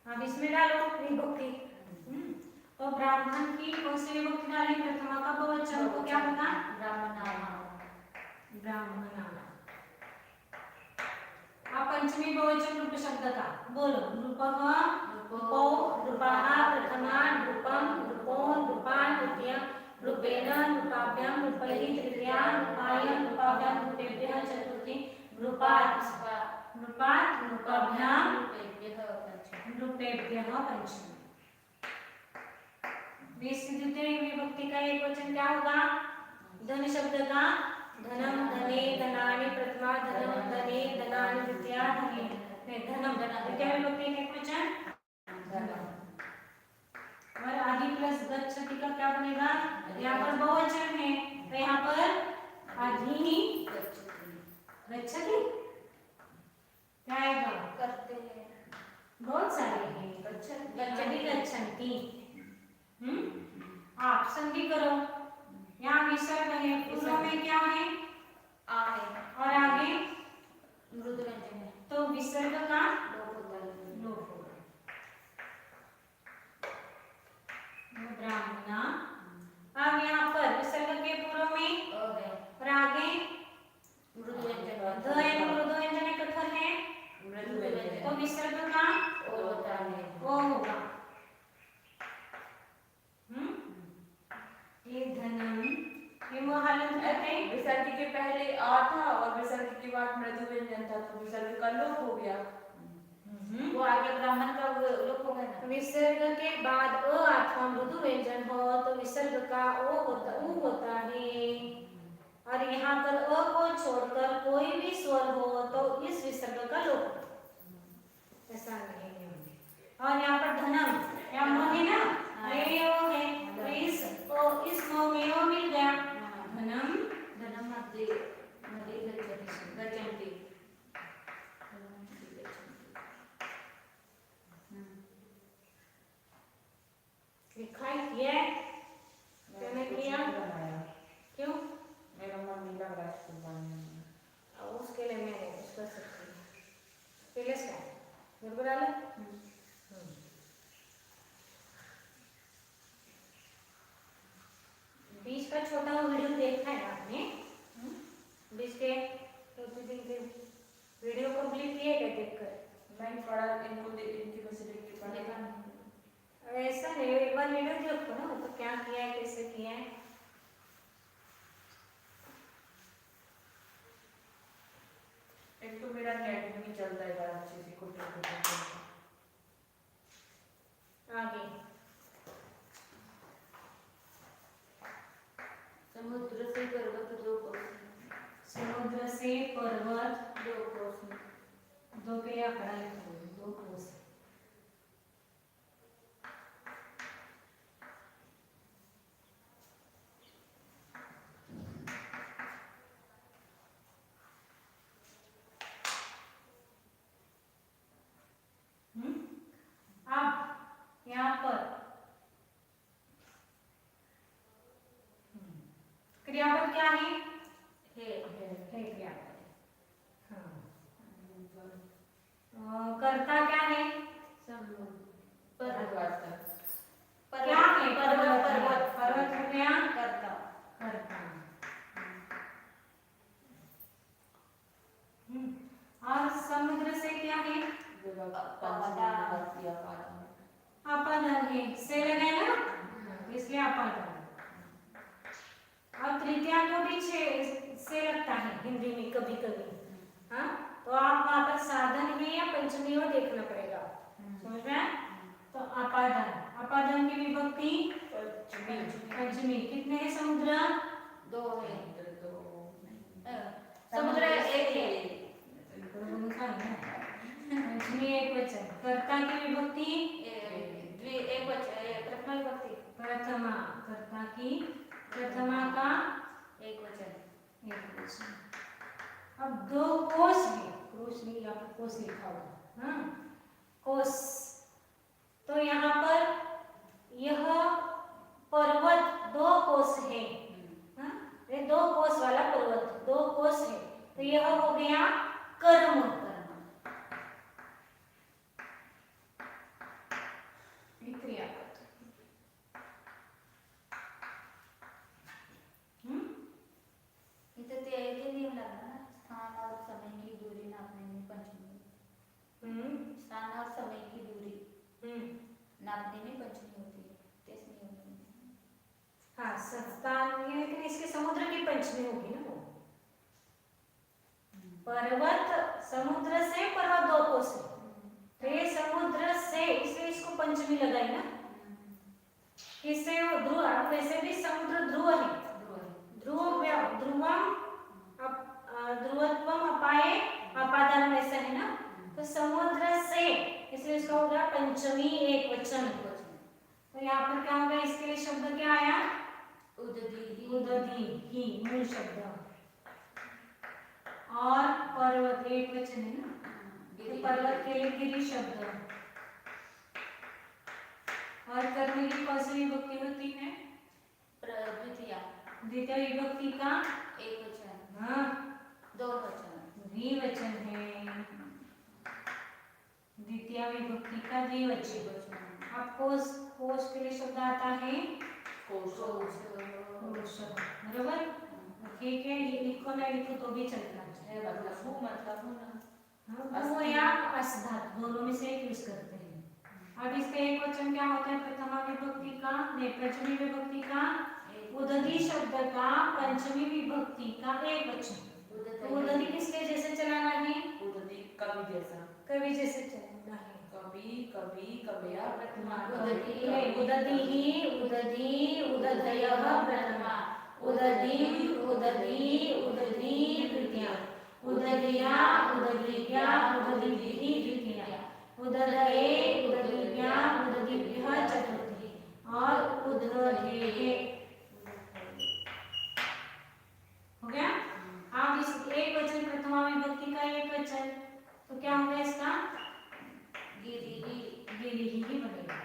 अब इस इसमें डालो विभक्ति। तो ब्राह्मण की कौन सी विभक्ति डालें? प्रथमा का बहुवचन को क्या होगा? ब्राह्मणा। अब पंचमी बहुवचन रूप शब्द का बोलो। रूपः, रूपौ, रूपाः, प्रथमा, रूपम, रूपोन, रूपान, तृतीया, रूपेण, रूपाभ्यां, रूपैः, तृतीया, रूपायं, रूपाभ्यां, रूपेभ्यः, चतुर्थी, रूपात्, रूपात्, रूपाभ्यां, रूपेभ्यः, पंचमी। द्वितीय विभक्ति का एक वचन क्या होगा? धन शब्द का धनम, धने, धनानि, प्रथमा, धनम, धने, धनानि, द्वितीया, धने, धनम, द्वितीय विभक्ति का एक वचन धनम। और आदि प्लस गच्छति का क्या बनेगा? यहाँ पर बहुवचन है तो यहाँ पर आदि ही गच्छति क्या आएगा? करते हैं, बहुत सारे हैं। गच्छति, गच्छन्ति। आप संधि करो। यहाँ विसर्ग है, पूर्व में क्या है? आ है और आगे मृदु व्यंजन है, तो विसर्ग का लोप होता है। लोप होगा। ब्राह्मणा। अब यहाँ पर विसर्ग के पूर्व में अ है, और आगे मृदु व्यंजन ध है, मृदु व्यंजन है, कठोर है, मृदु व्यंजन। तो विसर्ग का ओ होता है। ओ होगा। ये धनम, ये मोहल्लत करते हैं। विसर्ग के पहले आ था और विसर्ग के बाद मृदु व्यंजन था, तो विसर्ग का लोप हो गया। वो आगे ब्राह्मण का वो लोप हो गया ना। विसर्ग के बाद अ अथवा मृदु व्यंजन हो तो विसर्ग का ओ होता, ऊ होता है। और यहाँ पर अ को छोड़कर कोई भी स्वर हो तो इस विसर्ग का लोप होता है। ऐसा नहीं है। और यहाँ पर धनम, यहाँ म है ना, ये ओ है, तो इस म में ओ मिल गया। धनम, धनम मध्ये मध्ये गच्छति। लिखा ही किया है। मैंने किया क्यों? मेरा मन नहीं लग रहा इसको बनाने में। अब उसके लिए मैंने कुछ कर सकती हूँ। पहले इसका मेरे को डालो। बीच का छोटा वीडियो देखा है आपने? बीच के वीडियो कंप्लीट किए क्या देखकर? मैंने पढ़ा, इनकी वजह से देख के पढ़ा। ऐसा नहीं, एक बार वीडियो देखो ना, तो क्या किया है, कैसे किया है। एक तो मेरा नेट भी नहीं चलता है इधर अच्छे से, कुछ आगे समुद्र से पर्वत दो कोस, समुद्र से पर्वत दो कोस में। दो के आंकड़ा लिखो, दो कोस। अब यहाँ पर क्रियापद क्या है? है क्रियापद। हाँ, कर्ता क्या है? पर्वत क्या है? पर्वत, पर्वत, पर्वत हो गया करता। कर्ता। और समुद्र से क्या है? अपादान है, से लगा ना, इसलिए अपादान। और तृतीया को भी से लगता है हिंदी में कभी कभी। हाँ, तो आप वहाँ पर साधन है या पंचमी हो देखना पड़ेगा। समझ में आया? तो अपादान, अपादान की विभक्ति पंचमी। कितने हैं समुद्र? दो है। समुद्र एक है। पंचमी एक वचन। कर्ता की विभक्ति एक वचन, प्रथमा विभक्ति। प्रथमा, कर्ता की प्रथमा का एक वचन। एक वचन। अब दो कोश है, कोश नहीं, यहाँ पर कोश लिखा हुआ। हाँ, कोश। तो यहाँ पर यह पर्वत दो कोश है। हाँ, ये दो कोश वाला पर्वत दो कोश है, तो यह हो गया कर्म। स्थान और समय की दूरी नापने में पंचमी होती है। तेज नहीं होती। हाँ स्थान में, लेकिन इसके समुद्र की पंचमी होगी ना वो। पर्वत समुद्र से, पर्वत दो को से, तो ये समुद्र से, इसलिए इसको पंचमी लगाई ना। किससे वो ध्रुव, वैसे भी समुद्र ध्रुव है। ध्रुवम ध्रुवत्वम अपाए अपादान वैसा है ना। तो समुद्र से, इसलिए इसका होगा पंचमी एक वचन। तो यहाँ पर क्या होगा, इसके लिए शब्द क्या आया, उदधी ही मूल शब्द। और पर्वत एक वचन है ना, तो पर्वत के लिए गिरी शब्द। और कर्म की कौन सी विभक्ति होती है, द्वितीय विभक्ति का एक वचन, हाँ दो वचन, द्विवचन है। द्वितीय विभक्ति का द्विवचन। अब कोश के लिए शब्द आता है कोश, बराबर। ठीक है, ये लिखो ना लिखो तो भी चलता है। वो या अस्धात दोनों में से एक यूज करते हैं। अब इसका एक वचन क्या होता है, प्रथमा विभक्ति का, नहीं पंचमी विभक्ति का, उदधी शब्द का पंचमी विभक्ति का एक वचन। तो उदधी किसके जैसे चलाना है, उदधी कवि जैसा, कवि जैसे चलाना है। कवि कवि कवया प्रथमा, उदधी उदधी उदधयः प्रथमा, उदधीं उदधी उदधी द्वितीया, उदधिया उदधिव्या उदधिभिः द्वितीया, उदधये उदधिव्या उदधिभ्यः चतुर्थी, और उदधेः। हो गया। अब इस एक वचन प्रथमा विभक्ति का एक वचन, तो क्या होगा इसका, गिरिहि बनेगा।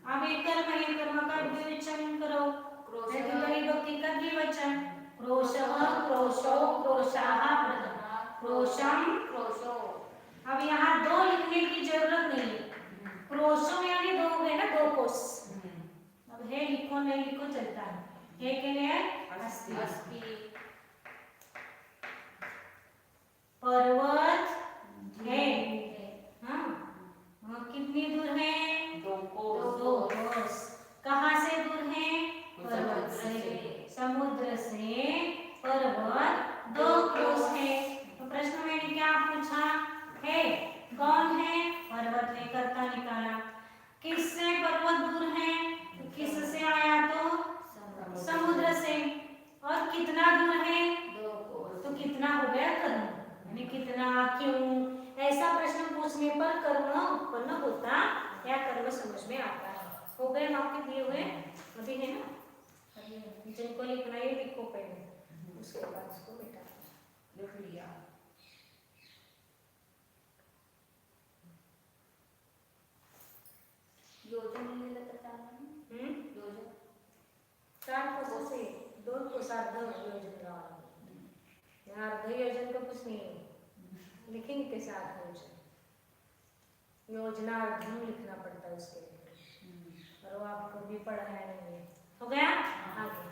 अब एक कर्म है, कर्म का द्विवचन करो, द्वितीय विभक्ति का द्विवचन, क्रोशः क्रोशो क्रोशाः प्रथमा, क्रोशम क्रोशो। अब यहाँ दो लिखने की जरूरत नहीं है, क्रोशो यानी दो हो गए ना, दो कोस। अब है लिखो नहीं लिखो चलता है। है के लिए अस्ति, पर्वत है, हाँ कितनी दूर है, दो कोस। कहाँ से दूर है, पर्वत से, समुद्र से पर्वत 2 कोस है। तो प्रश्न मैंने क्या पूछा है, कौन है, पर्वत है, कर्ता निकाला। किससे पर्वत दूर है, तो किस से आया, तो समुद्र से। और कितना दूर है, 2 कोस, तो कितना हो गया कर्म, यानी कितना, क्यों, ऐसा प्रश्न पूछने पर कर्म उत्पन्न होता या कर्म समझ में आता है। हो गए आपके दिए हुए, अभी है ना, जिनको लिखना है लिखो पहले, उसके बाद इसको मिटा लिख लिया। योजन योजन 4 कोसों से 2 कोस अर्ध योजन का, यहाँ अर्ध योजन का कुछ नहीं है, लिखेंगे कैसे अर्ध योजन, योजना अर्धम लिखना पड़ता है उसके लिए, और वो आपको भी पढ़ना नहीं है। हो गया, आगे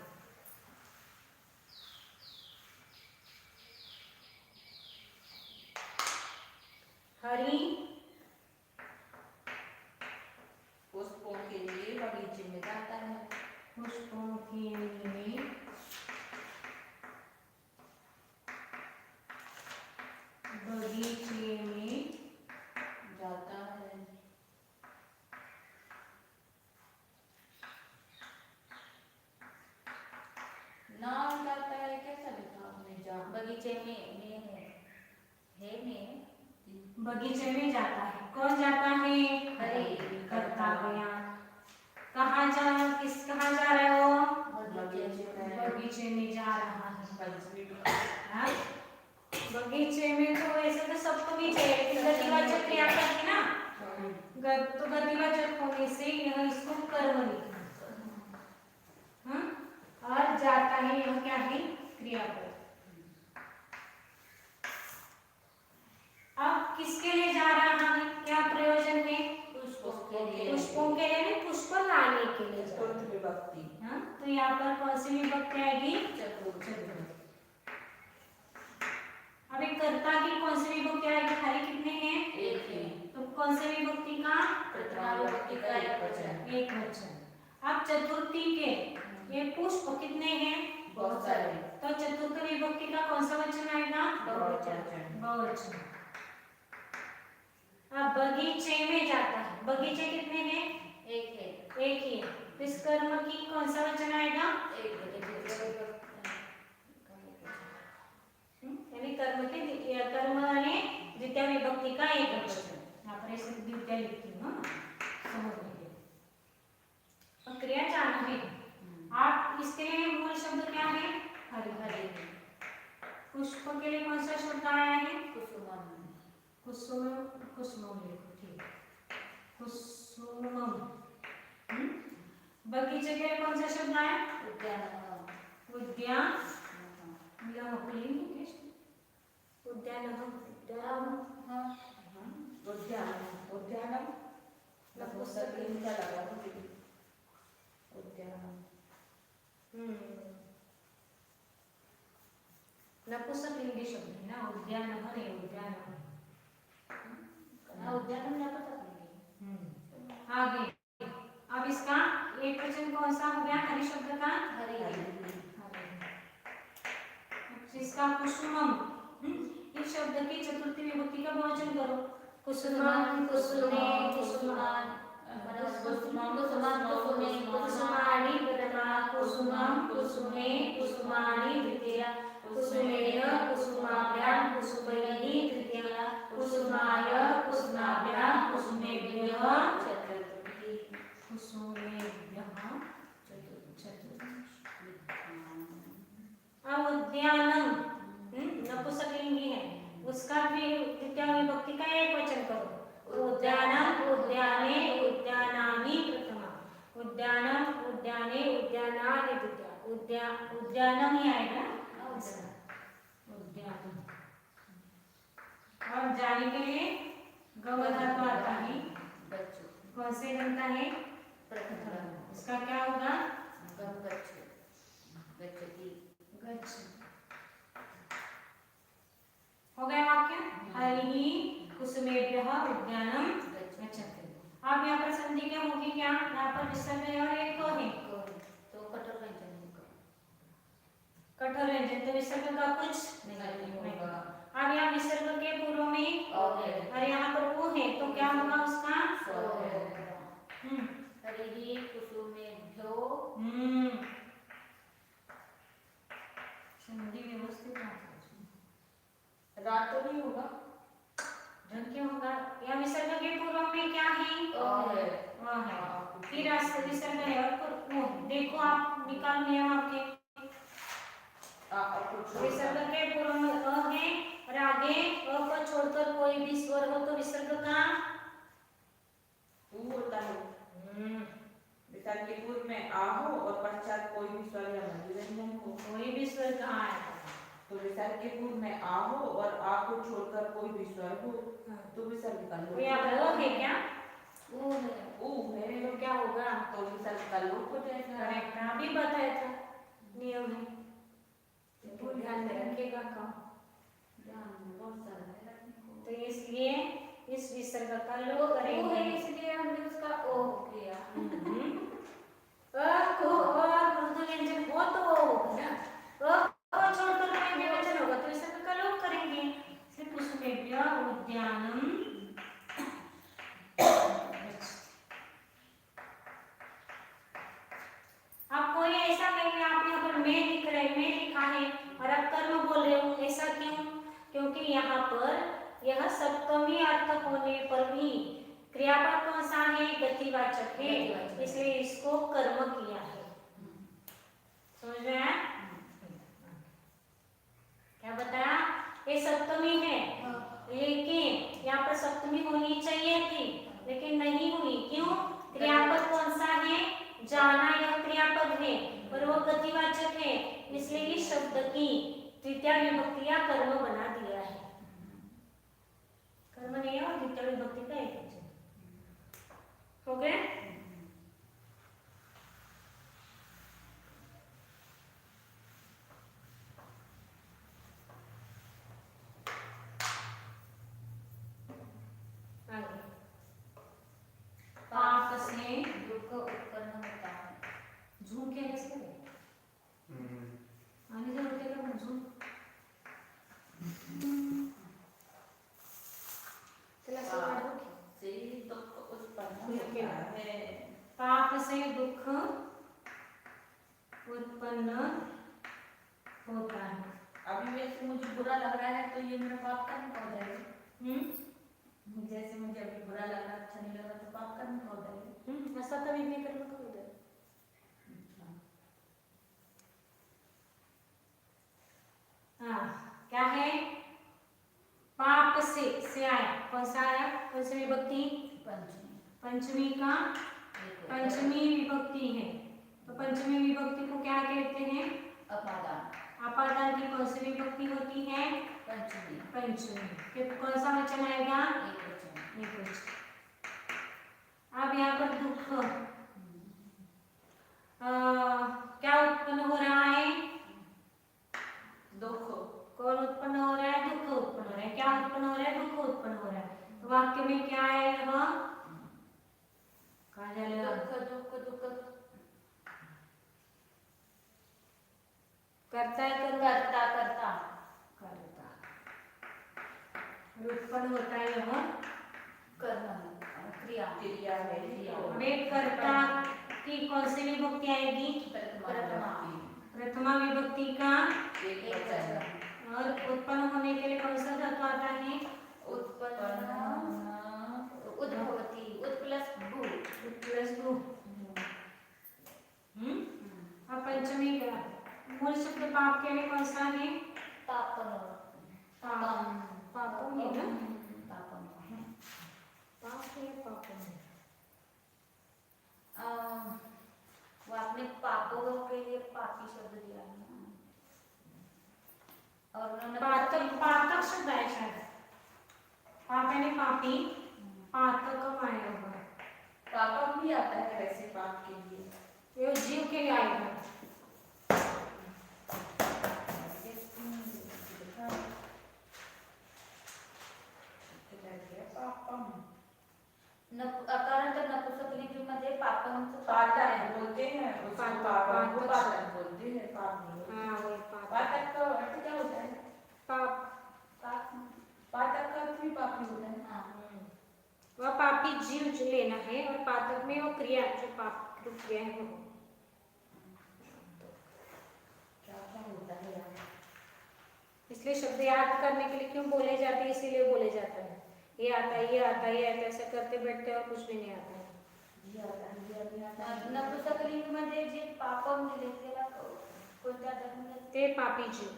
हरी पुष्पों के लिए बगीचे में जाता है, पुष्पों के लिए बगीचे में जाता है। नाम जाता है, कैसा लिखा आपने, जा बगीचे में है में बगीचे में जाता है, कौन जाता है, हरी, करता गया। कहाँ जा रहे हो, बगीचे में जा रहा है। हाँ? बगीचे में तो वैसे तो सप्तमी है, लेकिन गतिवाचक क्रिया करती ना, तो गतिवाचक होने से यह इसको कर्म लिखना। हाँ? और जाता है, यह क्या है, क्रियापद। अब किसके लिए जा रहा है, क्या प्रयोजन है, पुष्पों के लिए नहीं, पुष्प लाने के लिए जा रहा है। विभक्ति। हाँ? तो यहाँ पर कौन सी विभक्ति आएगी, चतुर्थी। अब एक कर्ता की कौन सी विभक्ति आएगी, हरी कितने हैं, एक है। तो कौन से विभक्ति का? प्रथमा विभक्ति का एक वचन। एक वचन। अब चतुर्थी के ये पुष्प कितने हैं? बहुत सारे। तो चतुर्थ विभक्ति का कौन सा वचन आएगा? बहुवचन। बहुवचन। अब बगीचे में जाता है, बगीचे कितने हैं? एक है। एक ही है। तो इस कर्म की कौन सा वचन आएगा? यानी कर्म यानी द्वितीय विभक्ति का एक वचन। यहाँ पर ऐसे द्वितीय लिखती हूँ समझने के लिए। और क्रिया जानना है आप। इसके लिए मूल शब्द क्या है? हरि। हरि। पुष्प के लिए कौन सा शब्द आया है? कुसुमम। कुसुमम। कुसुमम लिखो, ठीक। कुसुमम। बगीचे के लिए कौन सा शब्द आया? उद्यानम। उद्यान। उद्यानम। उद्यानम नपुंसकलिंग का लगा हुआ उद्यानम। नपुंसकलिंगी शब्द है ना, उद्यान है, उद्यान। उद्यानम नपुंसकलिंगी। आगे अब इसका एक वचन कौन सा हो गया? हरि शब्द का? हरि। इसका कुसुमम। इस शब्द की चतुर्थी विभक्ति का बहुवचन करो। कुसुमम, कुसुमे, कुसुमान, कुसुमानि प्रथमा, कुसुमम, कुसुमे, कुसुमानि द्वितीया, कुसुमेन, कुसुमाभ्यां, कुसुमैः तृतीया, कुसुमाय, कुसुमाभ्यां, कुसुमेभ्यः चतुर्थी। कुसुमेभ्यः चतुर्थी। अब उद्यानम नपुंसकलिंगी है, उसका भी द्वितीय विभक्ति का एक वचन करो। उद्यानम, उद्याने, उद्यानानि प्रथमा, उद्यानम, उद्याने, उद्यानानि द्वितीया। उद्यानम ही आएगा। उद्यानम। और जाने के लिए गव धातु आता है। कौन से बनता है? प्रथम। इसका क्या होगा? गच्छ। हो गया वाक्य। हरिः कुसुमेभ्यः उद्यानं गच्छति। अब यहाँ पर संधि क्या होगी? क्या यहाँ पर विसर्ग है और एक को है तो कठोर व्यंजन होगा। कठोर व्यंजन, तो विसर्ग का कुछ नहीं होगा। अब यहाँ विसर्ग के पूर्व में और यहाँ पर वो है, तो क्या होगा उसका? हरिः कुसुमेभ्यो। संधि व्यवस्थित रात तो नहीं होगा। ढंग क्यों होगा? यहाँ विसर्ग के पूर्व में क्या है? फिर विसर्ग है और वो देखो आप निकाल नियम आपके। विसर्ग के पूर्व में अ है और आगे अ को छोड़कर कोई भी स्वर हो तो विसर्ग का ऊ होता है। विसर्ग के पूर्व में आ हो और पश्चात कोई भी स्वर या मध्य व्यंजन हो। कोई भी स्वर कहाँ आया? तो विसर्ग के पूर्व में आ हो और आ को छोड़कर कोई भी स्वर हो तो विसर्ग का लोप। यहाँ पर अ है क्या? ऊ है तो क्या होगा? तो विसर्ग का लोप हो जाएगा। करेक्ट, अभी बताया था नियम है, ध्यान में रखिएगा काम। तो इसलिए इस विसर्ग का लोप करेंगे, इसलिए हमने उसका ओ किया। को और उर्दू व्यंजन हो तो वो होगा ना, छोड़कर कोई भी वचन होगा तो विसर्ग का लोप करेंगे। इसलिए कुसुमेभ्यः उद्यानं। आप कोई ऐसा कहेंगे, आप यहाँ पर मैं लिख रहे, मैं लिखा है और आप कर्म बोल रहे हो, ऐसा क्यों? क्योंकि यहाँ पर यह सप्तमी अर्थ होने पर भी क्रियापद कौन सा है? गतिवाचक है, इसलिए इसको कर्म किया है। समझ में आया? क्या बताया? ये सप्तमी है, लेकिन यहाँ पर सप्तमी होनी चाहिए थी लेकिन नहीं हुई। क्यों? क्रियापद कौन सा है? जाना यह क्रियापद है और वो गतिवाचक है, इसलिए इस शब्द की तृतीय विभक्ति या कर्म बना दिया है। कर्म नहीं है और तृतीय विभक्ति का एक वचन। हो गया? आगे से दुख उत्पन्न होता है। अभी वैसे मुझे बुरा लग रहा है तो ये मेरा पाप कर्म का हो जाएगा। जैसे मुझे अभी बुरा लग रहा, अच्छा नहीं लग रहा तो पाप कर्म का हो जाएगा। ऐसा कभी भी कर्म का हो जाएगा। हाँ, क्या है? पाप से आया, कौन सा आया? कौन सी विभक्ति? पंचमी का पंचमी विभक्ति है। तो पंचमी विभक्ति को क्या कहते हैं? अपादान। अपादान की कौन सी विभक्ति होती है? पंचमी। फिर कौन सा वचन आएगा? एकवचन। अब यहाँ पर दुख क्या उत्पन्न हो रहा है? दुख। कौन उत्पन्न हो रहा है? दुख उत्पन्न हो रहा है। क्या उत्पन्न हो रहा है? दुख उत्पन्न हो रहा है। तो वाक्य में क्या आएगा? कहा जाएगा दुख दुख दुख करता है, करता करता करता। उत्पन्न होता है यह कर्म क्रिया क्रिया है। हमें कर्ता की कौन सी विभक्ति आएगी? प्रथमा विभक्ति का एकवचन। और उत्पन्न होने के लिए कौन सा धातु आता है? उत्पन्न उद्भवती उत प्लस भू प्लस टू। अब पंचमी का मूल शब्द पाप के लिए कौन सा है? पापन पापम है ना? पापन पाप है, पापम है। वो आपने पापों के लिए पापी शब्द दिया है ना, और उन्होंने पातक शब्द है शायद। पाप यानी पापी, पातक आया होगा। पापम भी आता है वैसे पाप के लिए। ये जीव के लिए आएगा। अकारण तर नपुंसकलिंग मध्ये पापम पातक बोलते हैं उसको। पापम को पातक बोलते हैं, पाप नहीं। हाँ वही पाप। पातक का अर्थ क्या होता है? पाप पातक का अर्थ भी पापी होता है। वह पापी जीव जो लेना है, और पातक में वो क्रिया जो पाप रूप क्रिया है वो। क्या होता है यार? इसलिए शब्द याद करने के लिए क्यों बोले जाते हैं, इसीलिए बोले जाता है। ये आता है, ये आता है, ये आता है, ऐसा करते बैठते और कुछ भी नहीं आता है। नपुंसकलिंग मध्ये जे पापम दिले त्याला कोणत्या अर्थाने? ते पापी जीव।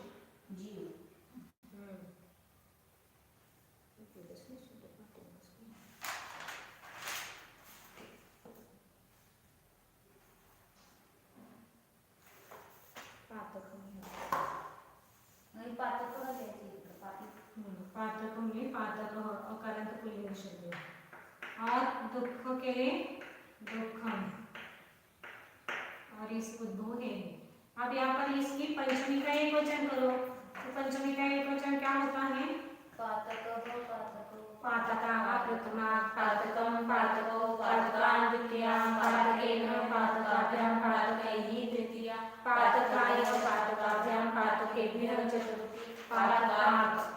पातकम में पातक अकारांत पुल्लिंग शब्द है। और दुख के लिए दुखम, और इस उद्भव है। अब यहाँ पर इसकी पंचमी का एक वचन करो। तो पंचमी का एक वचन क्या होता है? पातका प्रथमा, पातकम पातको, पातकान् द्वितीया, पातकेन पातकाभ्यां पातकैः तृतीया, पातकाय पातकाभ्यां पातकेभ्यः चतुर्थी, पातकात्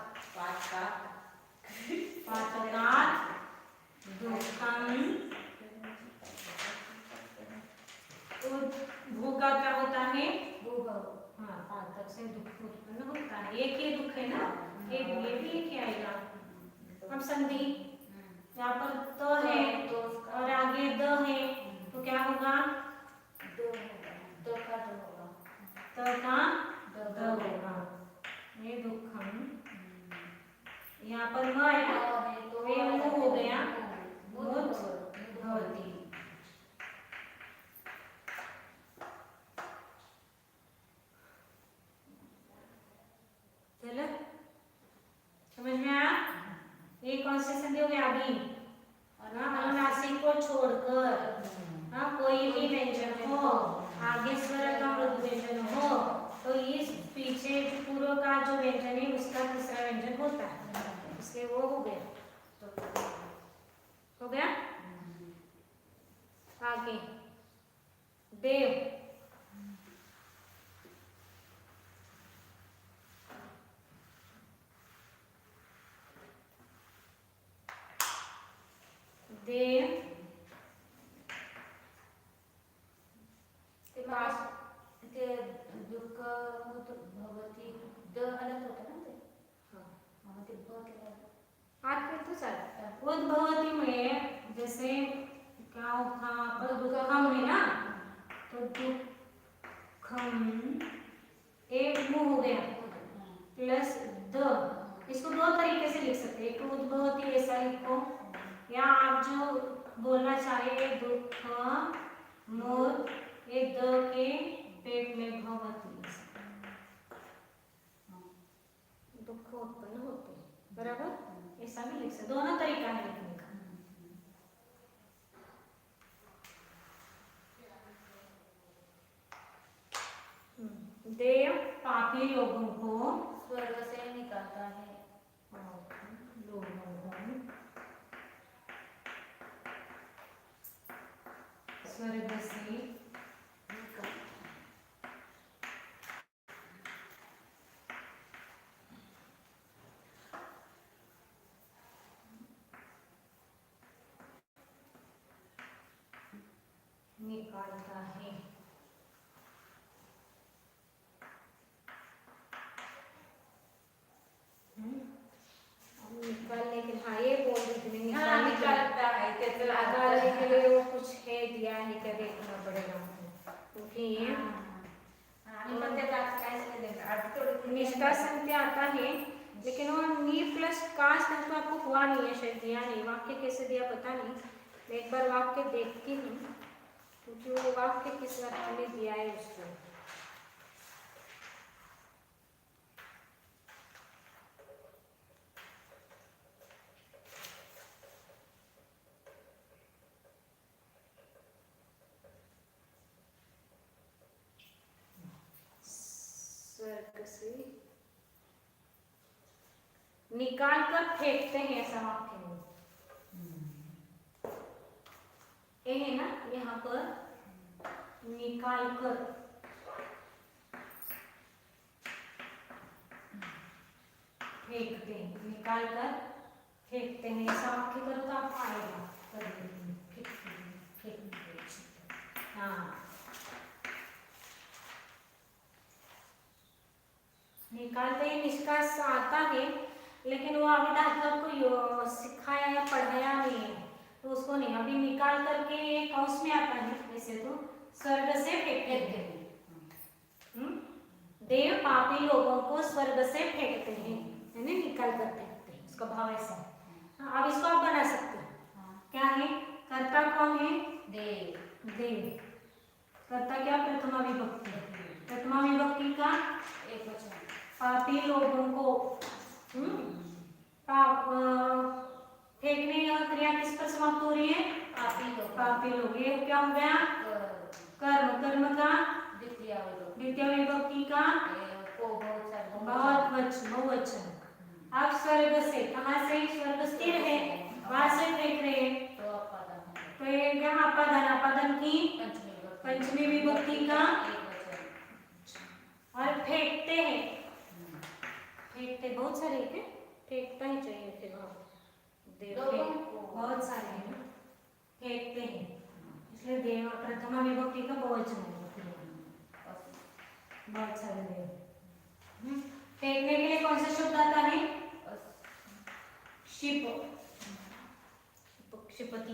दुःखं। भू का क्या होता है? हाँ, पातक से दुख उत्पन्न होता है। एक ही दुख है ना, एक ये भी एक ही आएगा। अब संधि यहाँ पर तो है और आगे द है, तो क्या होगा? तो का द होगा। ये दुखम, यहाँ पर म है ना, तो ये मुंह हो गया मुझ भवती। चलो समझ में आया? ये कौन से संधि हो गया अभी? अनुनासिक को छोड़कर कोई भी व्यंजन हो, आगे स्वर का मृदु व्यंजन हो, तो इस पीछे पूर्व का जो व्यंजन है उसका तीसरा व्यंजन होता है, इसलिए वो हो गया। हो गया? आगे देव, देव आठ पे तो चालेल. उद्भवती में जैसे क्या था पर दुखम है ना, तो दुखम एक मुंह हो गया प्लस द. इसको दो तरीके से लिख सकते हैं. एक उद्भवती ऐसा लिखो, या आप जो बोलना चाह रहे हैं दुख मोर ये द के पेट में भवती, दुख उत्पन्न होते हैं. बराबर, ऐसा भी लिख सकते. दोनों तरीका है लिखने का. देव पापी लोगों को स्वर्ग से निकालता है. लोगों को स्वर्ग से निकालता है. निकालने के, हाँ ये बोल रही थी मैं, हाँ, निकालने के लिए. निकालता है कैसे निकालने के लिए वो कुछ है दिया है क्या देखना पड़ेगा, क्योंकि निष्कासन क्या आता है, लेकिन वो नी प्लस कास्ट तो आपको हुआ नहीं है, शायद दिया नहीं. वाक्य कैसे दिया पता नहीं, मैं एक बार वाक्य देखती हूँ, क्योंकि वो वाक्य किस अर्थ में दिया है उसको. स्वर्ग से निकाल कर फेंकते हैं, ऐसा वाक्य है. ये है ना, यहाँ पर निकाल कर फेंकते हैं, निकाल कर फेंकते हैं, ऐसा वाक्य करो तो आपको आएगा. हाँ, निकालते ही निष्कास आता है, लेकिन वो अभी तक आपको सिखाया या पढ़ाया नहीं है, तो उसको नहीं. अभी निकाल करके कौश में आता है. वैसे तो स्वर्ग से फेंकते हैं. देव पापी लोगों को स्वर्ग से फेंकते हैं, यानी निकाल कर फेंकते हैं. उसका भाव ऐसा है. अब इसको आप बना सकते हैं. क्या है, कर्ता कौन है? देव. देव. कर्ता क्या, प्रथमा विभक्ति. प्रथमा विभक्ति का एक वचन. पापी लोगों को फेंकने यह क्रिया किस पर समाप्त हो रही है? पापी लोग. पापी लोग. ये क्या हो गया? कर्म. कर्म का द्वितीय विभक्ति का बहुवचन. अब स्वर्ग से, कहाँ से? स्वर्ग स्थिर है, वहां से फेंक रहे हैं, तो ये यहाँ अपादान. अपादान की पंचमी विभक्ति का और फेंकते हैं. फेंकते बहुत सारे हैं, फेंकता ही चाहिए फिर. बहुत सारे हैं ना, फेंकते हैं, इसलिए देव प्रथमा विभक्ति का बहुवचन है. बहुत सारे देव. फेंकने के लिए कौन सा शब्द आता है? क्षिप. क्षिपति.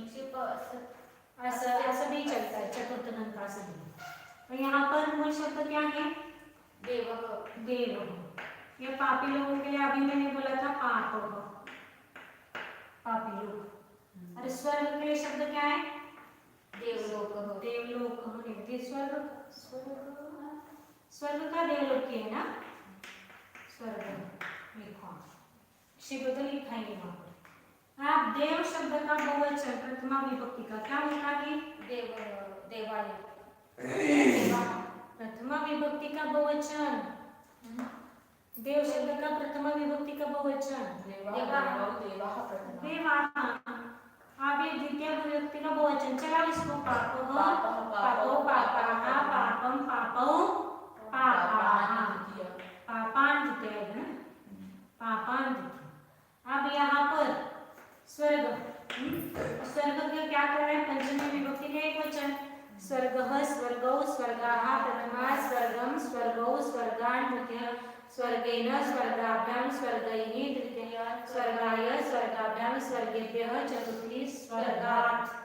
असदी चलता है, चतुर्थ नन का असदी. तो यहाँ पर मूल शब्द क्या है? देव. देव. ये पापी लोगों के लिए अभी मैंने बोला था पाप, पापी लोग. और स्वर्ग के लिए शब्द क्या है? देवलोक. देवलोक. स्वर्ग. स्वर्ग का देवलोक की है ना, स्वर्ग लिखो. शिव तो लिखा ही वहां पर. आप देव शब्द का बहुवचन प्रथमा विभक्ति का क्या होता है? देवालय. प्रथमा विभक्ति का बहुवचन. देव शब्द का प्रथमा विभक्ति का बहुवचन देवाः. आप ये द्वितीय विभक्ति का बहुवचन. चला इसको पापः पापौ पापाः पापं पापौ पापाः. पापान द्वितीय है ना, पापान द्वितीय. अब यहाँ पर स्वर्ग. स्वर्ग के क्या कर रहे हैं? पंचमी विभक्ति का एक वचन. स्वर्गः स्वर्गौ स्वर्गाः प्रथमा स्वर्गं स्वर्गौ स्वर्गान् द्वितीय स्वर्गेण स्वर्गाभ्याम स्वर्गैः तृतीया स्वर्गाय स्वर्गाभ्याम स्वर्गेभ्यः चतुर्थी स्वर्गात्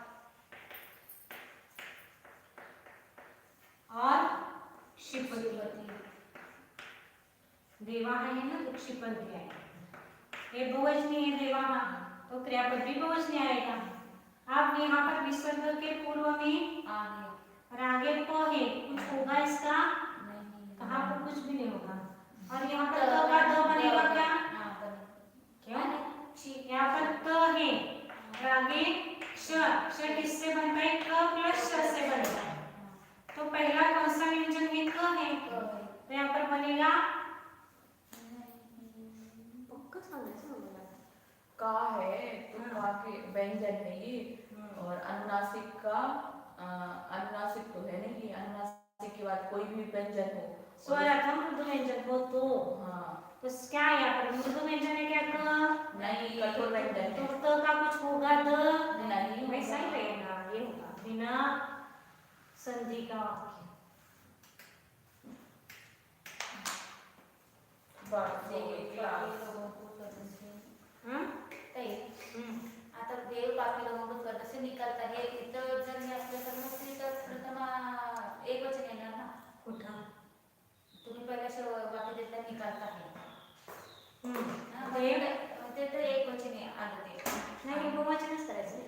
और क्षिपति देवा है ना तो क्षिपति है ये बहुवचनी है देवा तो क्रियापद भी बहुवचनी आएगा। अब यहाँ पर विसर्ग के पूर्व में आगे और आगे प है कुछ होगा इसका नहीं कहाँ पर कुछ भी नहीं होगा और यहाँ पर द का द बनेगा क्या हाँ बने क्यों यहाँ पर त है और आगे श किससे बनता है क प्लस श से बनता है तो पहला कौन सा व्यंजन है क है तो यहाँ पर बनेगा पक्का समझ का है तो का के व्यंजन है ये और अनुनासिक का अनुनासिक तो है नहीं, अनुनासिक के बाद कोई भी व्यंजन हो स्वर था मृदु व्यंजन हो तो हाँ तो क्या है यहाँ पर मृदु व्यंजन है क्या क नहीं कठोर व्यंजन तो है त का कुछ होगा द नहीं वैसा ही रहेगा ये होगा बिना संधि का वाक्य आता देव पापी लोकांकडून कर्तव्य निकालता हे इथं जर हे असलं तर मग ते तर प्रथम एक वचन येणार ना कुठं तुम्ही पहिल्या वाक्य देता निकालता हे देव ते तर एक वचन आलं ते नाही बहुवचनच करायचं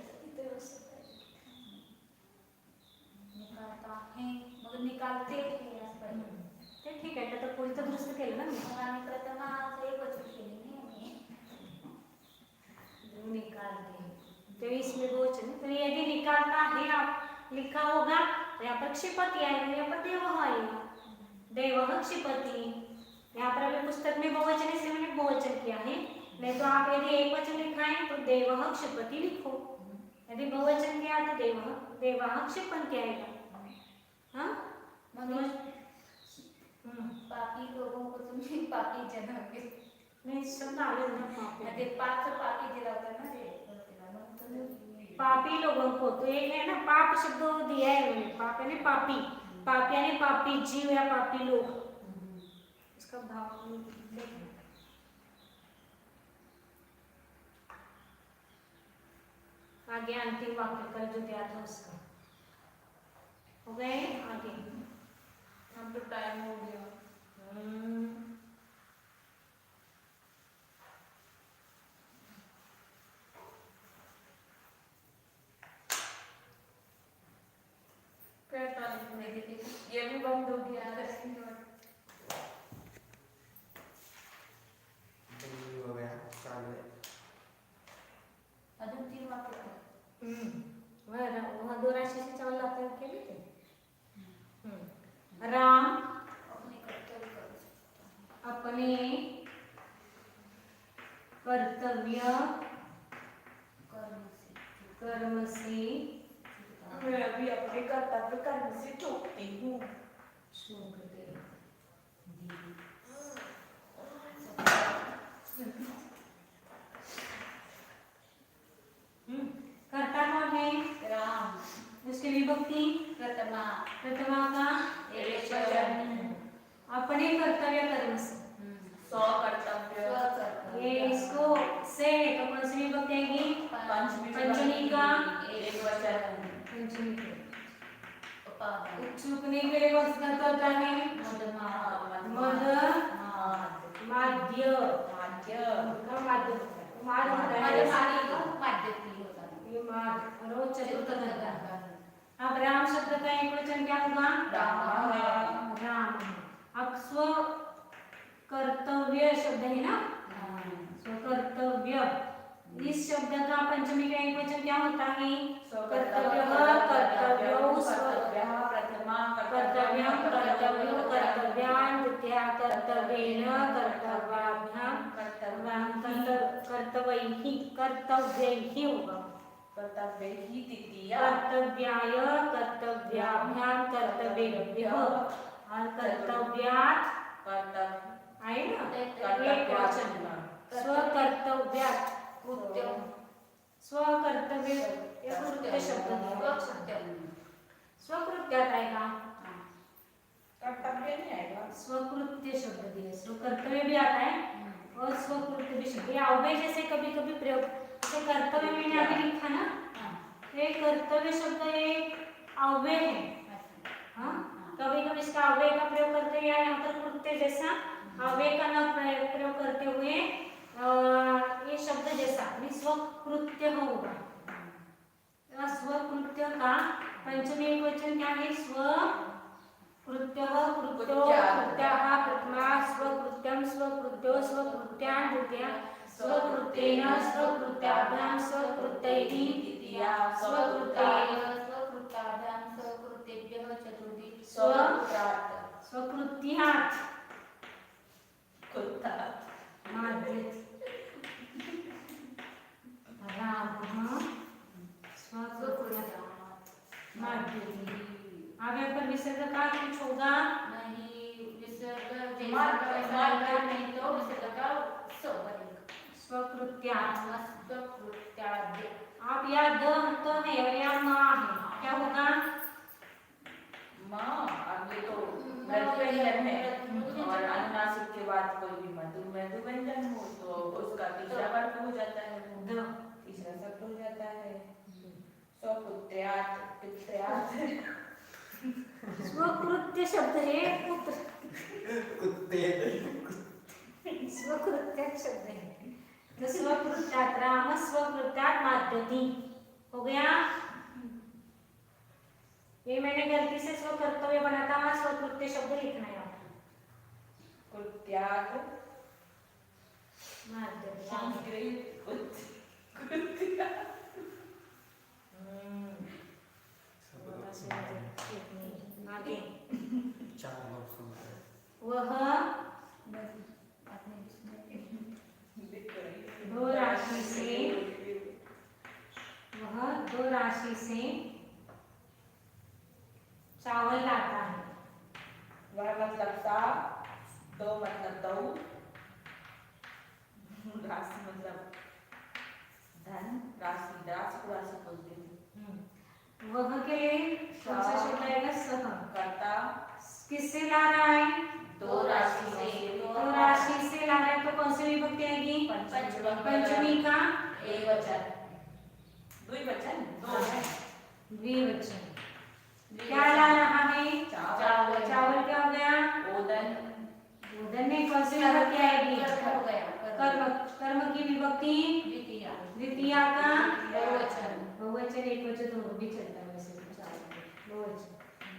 निकालता हे मग निकालते हे असं पाहिजे ते ठीक आहे तर पुढचं दुरुस्त केलं ना मी मग आम्ही प्रथम एक वचन केले नाही निकालते तो इसमें बहुवचन है तो यदि निकालता है आप लिखा होगा तो यहाँ पर क्षिपति आएगा यहाँ पर देवः आएगा देवः क्षिपति यहाँ पर अभी पुस्तक में बहुवचन है इसलिए मैंने बहुवचन किया है नहीं तो आप यदि एक वचन लिखा है तो देवः क्षिपति लिखो यदि बहुवचन किया तो देवः देवः क्षिपन्ति आएगा हाँ मग पापी लोगों को तुम्ही पापी जनोगे नहीं शब्द आले ना पापी ते पाप पापी दिला होता ना ते पापी लोगों को तो एक है ना पाप शब्द दिया है मैंने पाप यानी पापी पाप यानी पापी जीव या पापी लोग इसका भाव देखना आगे अंतिम वाक्य कल जो दिया था उसका हो गए आगे हम तो टाइम हो गया ये भी बंद हो गया हो गया चालू है अजून 3 वाक्य वहाँ दो राशि से चावल लाते केले थे राम अपने कर्तव्य करू शकतो अपने कर्तव्य कर्म से मैं अभी अपने कर्तव्य कर्म से चूकती हूँ कर्ता कौन है राम उसकी विभक्ति प्रथमा प्रथमा का एक वचन अपने कर्तव्य कर्म से सौ कर्तव्य ये इसको से तो कौन सी विभक्ति आएगी पंचमी का एक वचन पंचमी के उपादान चूकने के लिए कौन सा कर्ता होता है मद माध्य का माध्य होता है माद होता है ये माद और चतुर्थ कर्ता अब राम शब्द का एक वचन क्या होगा राम अब स्व कर्तव्य शब्द है ना स्वकर्तव्य इस शब्द का पंचमी का एक वचन क्या होता है कर्तव्यः कर्तव्यौ प्रथमा कर्तव्यं कर्तव्यो कर्तव्यान् द्वितीया कर्तव्येन कर्तव्याभ्यां कर्तव्यैः होगा कर्तव्य ही तृतीया कर्तव्याय कर्तव्याभ्यां कर्तव्येभ्यः और कर्तव्यात् कर्तव्य आए ना एक वचन स्वकर्तव्यात् कृत्य स्वकर्तव्य ये कृत्य शब्द है स्वकृत्यात आएगा कर्तव्य नहीं आएगा। स्वकृत्य शब्द दिए, स्वकर्तव्य भी आता है और स्वकृत्य भी शब्द। ये अव्यय जैसे कभी कभी प्रयोग, जैसे कर्तव्य मैंने अभी लिखा ना, ये कर्तव्य शब्द एक अव्यय है। हाँ, कभी कभी इसका अव्यय का प्रयोग करते हैं, यहाँ पर कृत्य जैसा अव्यय का न प्रयोग करते हुए ये शब्द जैसा स्वकृत्य होगा। स्वकृत्य का पंचमी एकवचन क्या है? स्वकृत्यः, कृत्यो, कृत्याः प्रथमा, स्वकृत्यं, स्वकृत्यो, स्वकृत्यां द्वितीया, स्वकृत्येन, स्वकृत्याभ्यां, स्वकृत्यैः तृतीया, स्वकृत्याय, स्वकृत्याभ्यां, स्वकृत्येभ्यः चतुर्थी, स्वकृत्यात् कृत्यात् माध्यत् रामः स्वकृत्यात् माध्यति। आगे पर विसर्ग का कुछ होगा नहीं, विसर्ग मार्ग नहीं तो विसर्ग का स बनेगा। स्वकृत्यात्। स्वकृत्याद्य। आप यहाँ द तो है और यहाँ मा है, क्या होगा? माँ, अब ये तो व्यंजन है और अनुनासिक के बाद कोई भी मधु व्यंजन हो तो उसका तीसरा वर्ग हो जाता है, द। तीसरा शब्द हो जाता है। स्वकृत्यात्, पित्र्यात्। स्वकृत्य शब्द है पुत्र, कुत्ते स्वकृत्य शब्द है तो स्वकृत्यात् राम स्वकृत्यात् माध्यति हो गया। ये मैंने गलती से स्वकर्तव्य बना था, स्वकृत्य शब्द लिखना है कृत्यात् माध्यति। संस्कृत आगे चार लोग सुन रहे हैं। वह दो राशि से, वह दो राशि से चावल लाता है। वह मतलब सा, दो मतलब दो, राशि मतलब धन, राशि राशि को राशि बोलते हैं। वह के लिए कौन सा शब्द आएगा? सह। कर्ता किससे ला रहा है? दो राशि से, दो राशि से ला रहा है तो कौन सी विभक्ति आएगी? पंचमी का एकवचन, द्विवचन, दो है। द्विवचन। क्या ला रहा है? चावल। चावल क्या हो गया? ओदन। ओदन में कौन सी विभक्ति आएगी? हो गया कर्म। कर्म की विभक्ति द्वितीया, द्वितीया का बहुवचन। बहुवचन एकवचन दोनों भी चलता है वैसे तो चावल में, बहुवचन।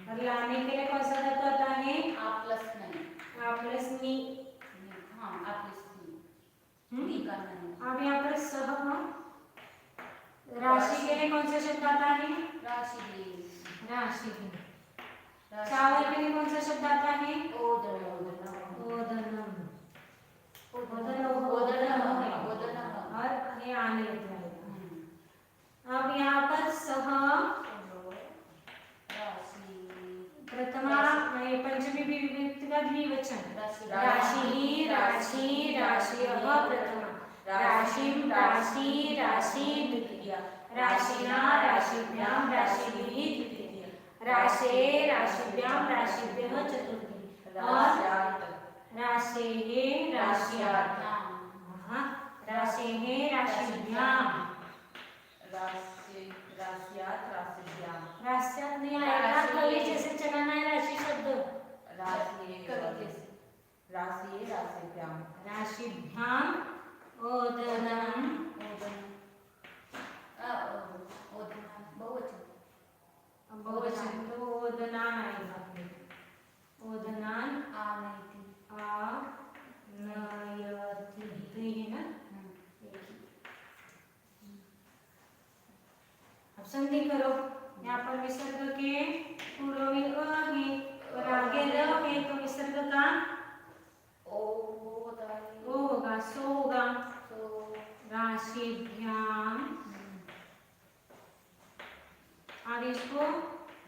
और लाने के लिए कौन सा धातु आता है? आ प्लस नहीं, आ प्लस नी। हाँ आ प्लस नहीं का नहीं। अब यहाँ पर सह राशि के लिए कौन सा शब्द आता है? राशि ली, राशि। चावल के लिए कौन सा शब्द आता है? ओदन, ओदनम। और ये आने लगता है। अब यहाँ पर सह प्रथमा पंचमी विभक्ति का द्विवचन। राशि, राशि, राशयः प्रथमा, राशिं, राशि, राशि द्वितीया, राशिना, राशिभ्यां, राशिभिः तृतीया, राशे, राशिभ्यां, राशिभ्यः चतुर्थी, राशेः, राश्यात्, राशेः, राशिभ्यां, राशियात्, राशिभ्यां। राश्यात् नहीं आएगा, कवि जैसे चलाना है राशि शब्द। राशि, राशिभ्यां। राशिभ्यां ओदनम, बहुवचन तो ओदनान आएगा। ओदनान आनयति, आनयति तो ये है ना। अब संधि करो। यहाँ पर विसर्ग के पूर्व में अ है और आगे र है तो विसर्ग का ओ होगा, सो होगा। राशिभ्यां आगे इसको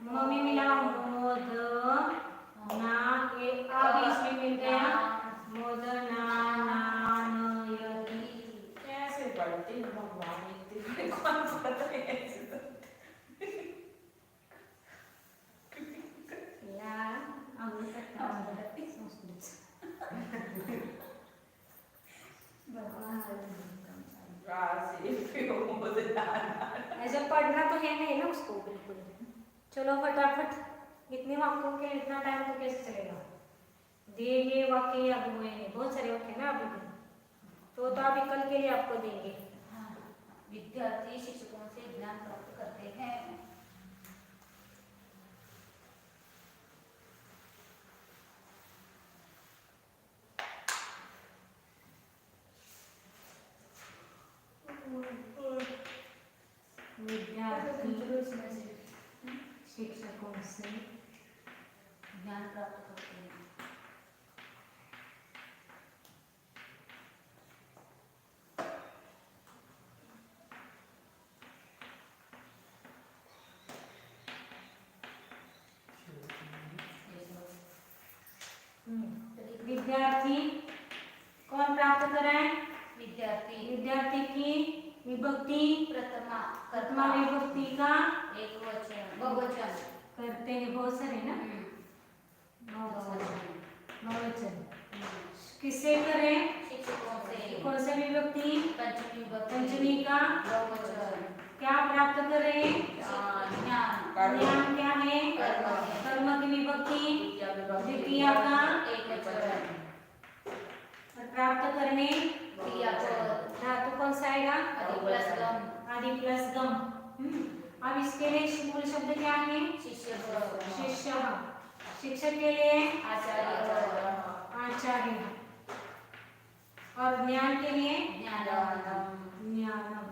म में मिला मोद ना, ये आ भी इसमें मिल गया मोदनानानयति। कैसे पढ़ते हैं भगवान, इतने कौन पढ़ते हैं ऐसे? या अब तक ऐसे पढ़ना तो है नहीं ना उसको बिल्कुल। चलो फटाफट, इतने वाक्यों के इतना टाइम तो कैसे चलेगा? दिए ये वाक्य अब हुए नहीं, बहुत सारे वाक्य ना अभी भी, तो अभी कल के लिए आपको देंगे। हाँ, विद्यार्थी शिक्षकों से ज्ञान प्राप्त करते हैं। विद्यार्थी शिक्षकों से ज्ञान प्राप्त करते हैं। विद्यार्थी कौन प्राप्त कराए? विद्यार्थी की विभक्ति प्रथमा प्रथमा विभक्ति का एक वचन बहुवचन करते हैं, बहुत सारे ना बहुवचन बहुवचन। किससे करें? शिक्षकों से कौन सा विभक्ति? पंचमी पंचमी का बहुवचन। क्या प्राप्त करें? ज्ञान ज्ञान क्या है? कर्म कर्म की विभक्ति द्वितीया का एक वचन। प्राप्त करने क्रियापद धातु कौन सा आएगा? आदि प्लस गम आदि प्लस गम। अब इसके लिए मूल शब्द क्या है? शिष्य शिष्य। शिक्षक के लिए आचार्य आचार्य, और ज्ञान के लिए ज्ञानम ज्ञानम।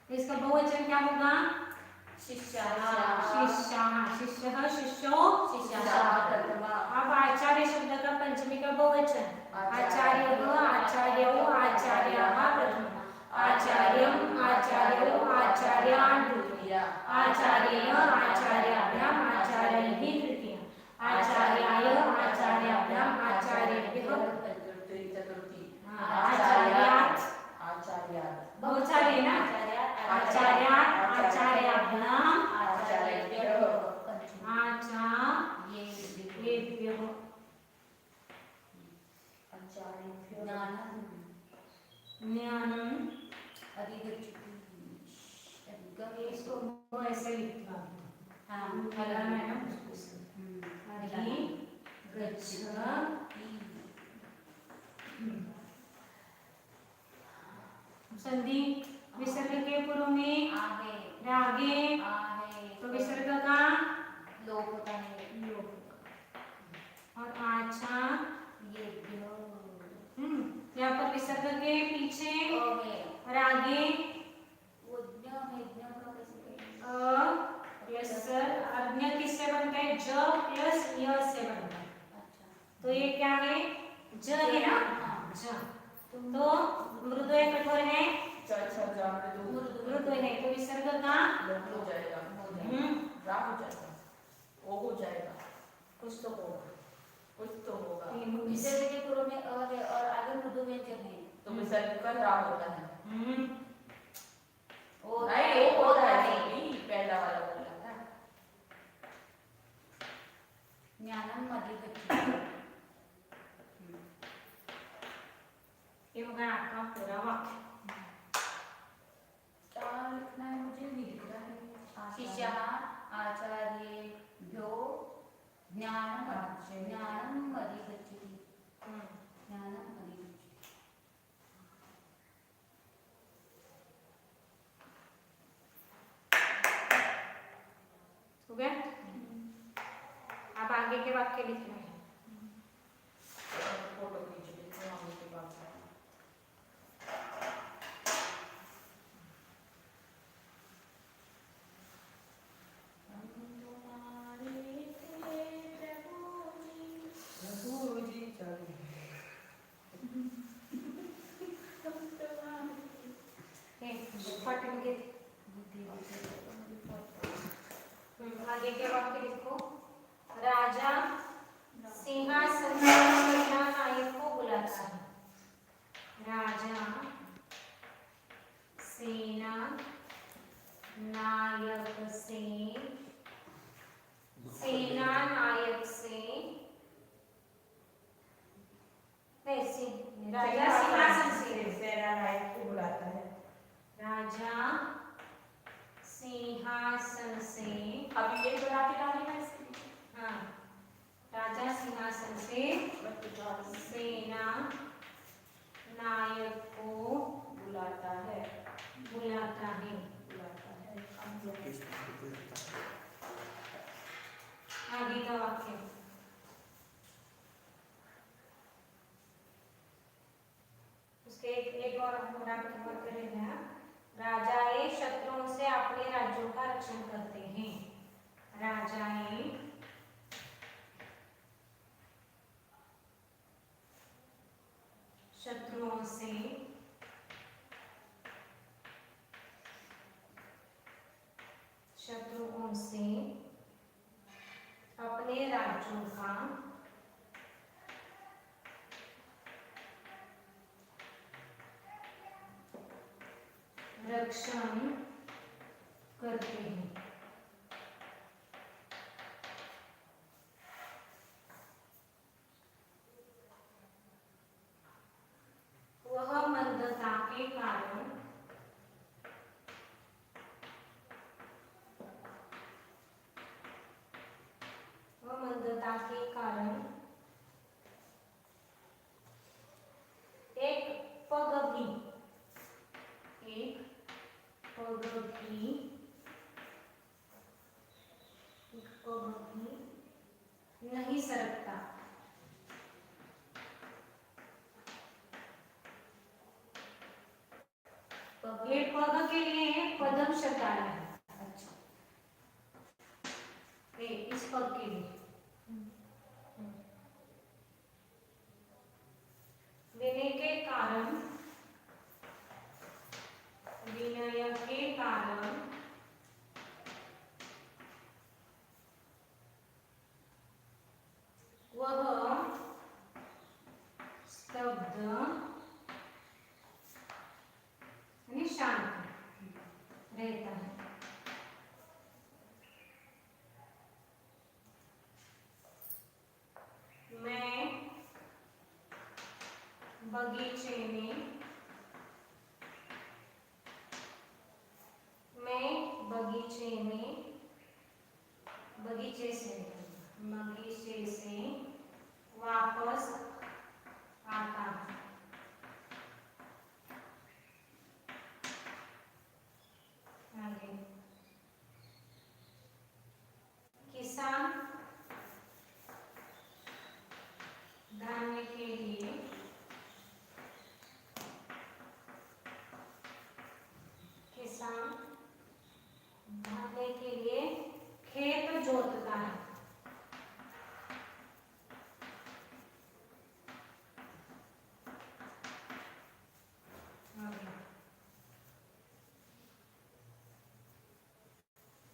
तो इसका बहुवचन क्या होगा? शिष्य शिष्या। शिष्य शिष्यो। प्रथमा अब आचार्य शब्द का पंचमी का बहुवचन आचार्य आचार्यो आचार्याः प्रथमा आचार्यम आचार्यो आचार्यान् द्वितीया आचार्येण आचार्याभ्याम् आचार्यैः तृतीया आचार्याय आचार्याभ्याम् आचार्येभ्यः आचार्यात्। बहुत सारे है ना? आचार्यात् आचार्याभ्याम् आचार्येभ्यः ज्ञानम। इसको वो ऐसे लिखना है ना, संधि विसर्ग के पूर्व में आगे तो विसर्ग का लोप होता है। लोप और आचा यहाँ पर विसर्ग के पीछे और आगे प्लस अर्घ्य किससे बनता है? ज प्लस य से बनता है। तो ये क्या है? ज है ना? ज। तो मृदु है कठोर है? मृदु है, तो विसर्ग का कुछ तो होगा विसर्ग के पूर्व में अ है और आगे मृदु व्यंजन है, तो विसर्ग का राग होता है। वो नहीं वो होता है पहला वाला बोला था। ज्ञानम अधिगच्छति। ये होगा आपका पूरा वाक्य। क्या लिखना है? मुझे नहीं दिख रहा है। शिष्यः आचार्येभ्यो ज्ञानम अधिगच्छति। ज्ञानम अधिगच्छति। हो गया? अब आगे के वाक्य लिखना है। फोटो खींच लीजिए आगे के पास। आगे के वाक्य लिखो। राजा राजा सिंहासन से सेना नायक को बुलाता है। राजा सिंहासन से अभी ये बना के डाली ना इसके पीछे। हाँ राजा सिंहासन से सेना नायक को बुलाता है। बुलाता है। बुलाता है। किस तरह को लगता है? आगे का वाक्य उसके एक और वाक्य लेना। राजाएं शत्रुओं से अपने राज्यों का रक्षण करते हैं। राजाएं शत्रुओं से अपने राज्यों का रक्षण करते हैं। वह मंदता के कारण एक पग भी नहीं सरकता। ये पग के लिए पदम शब्द आया है। अच्छा इस पग के लिए विनय के कारण वह स्तब्ध यानी शांत रहता है। मैं बगीचे से वापस आता हूँ। आगे किसान धान्य के लिए खेत जोतता है।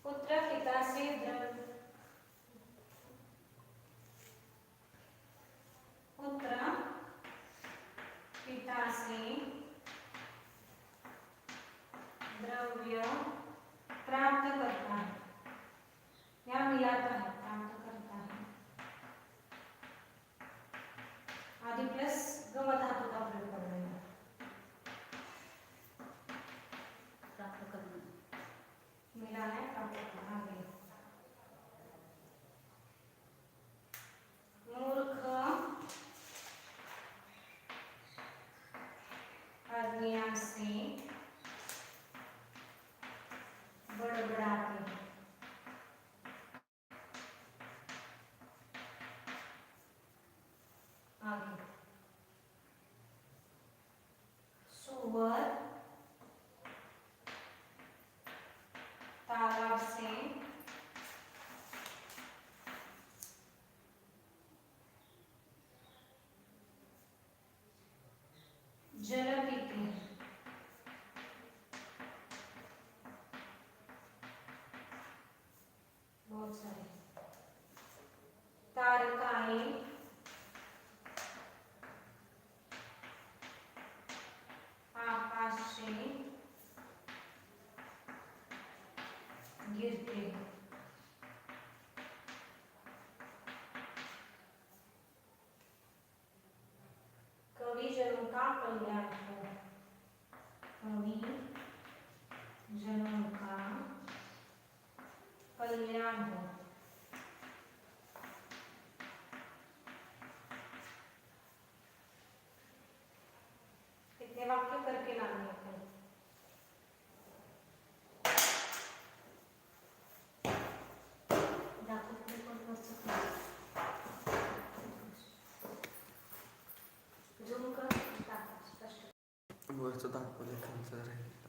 पुत्र पिता से द्रव्य प्राप्त करता है या मिलाता है, प्राप्त करता है। आदि प्लस गव धातु का प्रयोग कर रहे हैं। प्राप्त करना, मिलाना है, प्राप्त करना। आगे मूर्ख आज्ञा से बड़बड़ाते हैं। आगे सुअर तालाब से जल पीते हैं। बहुत सारे तारकाएं आकाश से गिरते हैं। कवि जनों का कल्याण हो, कवी जनों का कल्याण हो। इतने वाक्य करके लाने होते हैं। दाखव पुढे कोण वरचं कर. झूम कर, टाक, स्पष्ट. वरचं दाखवलं खालचं राहील.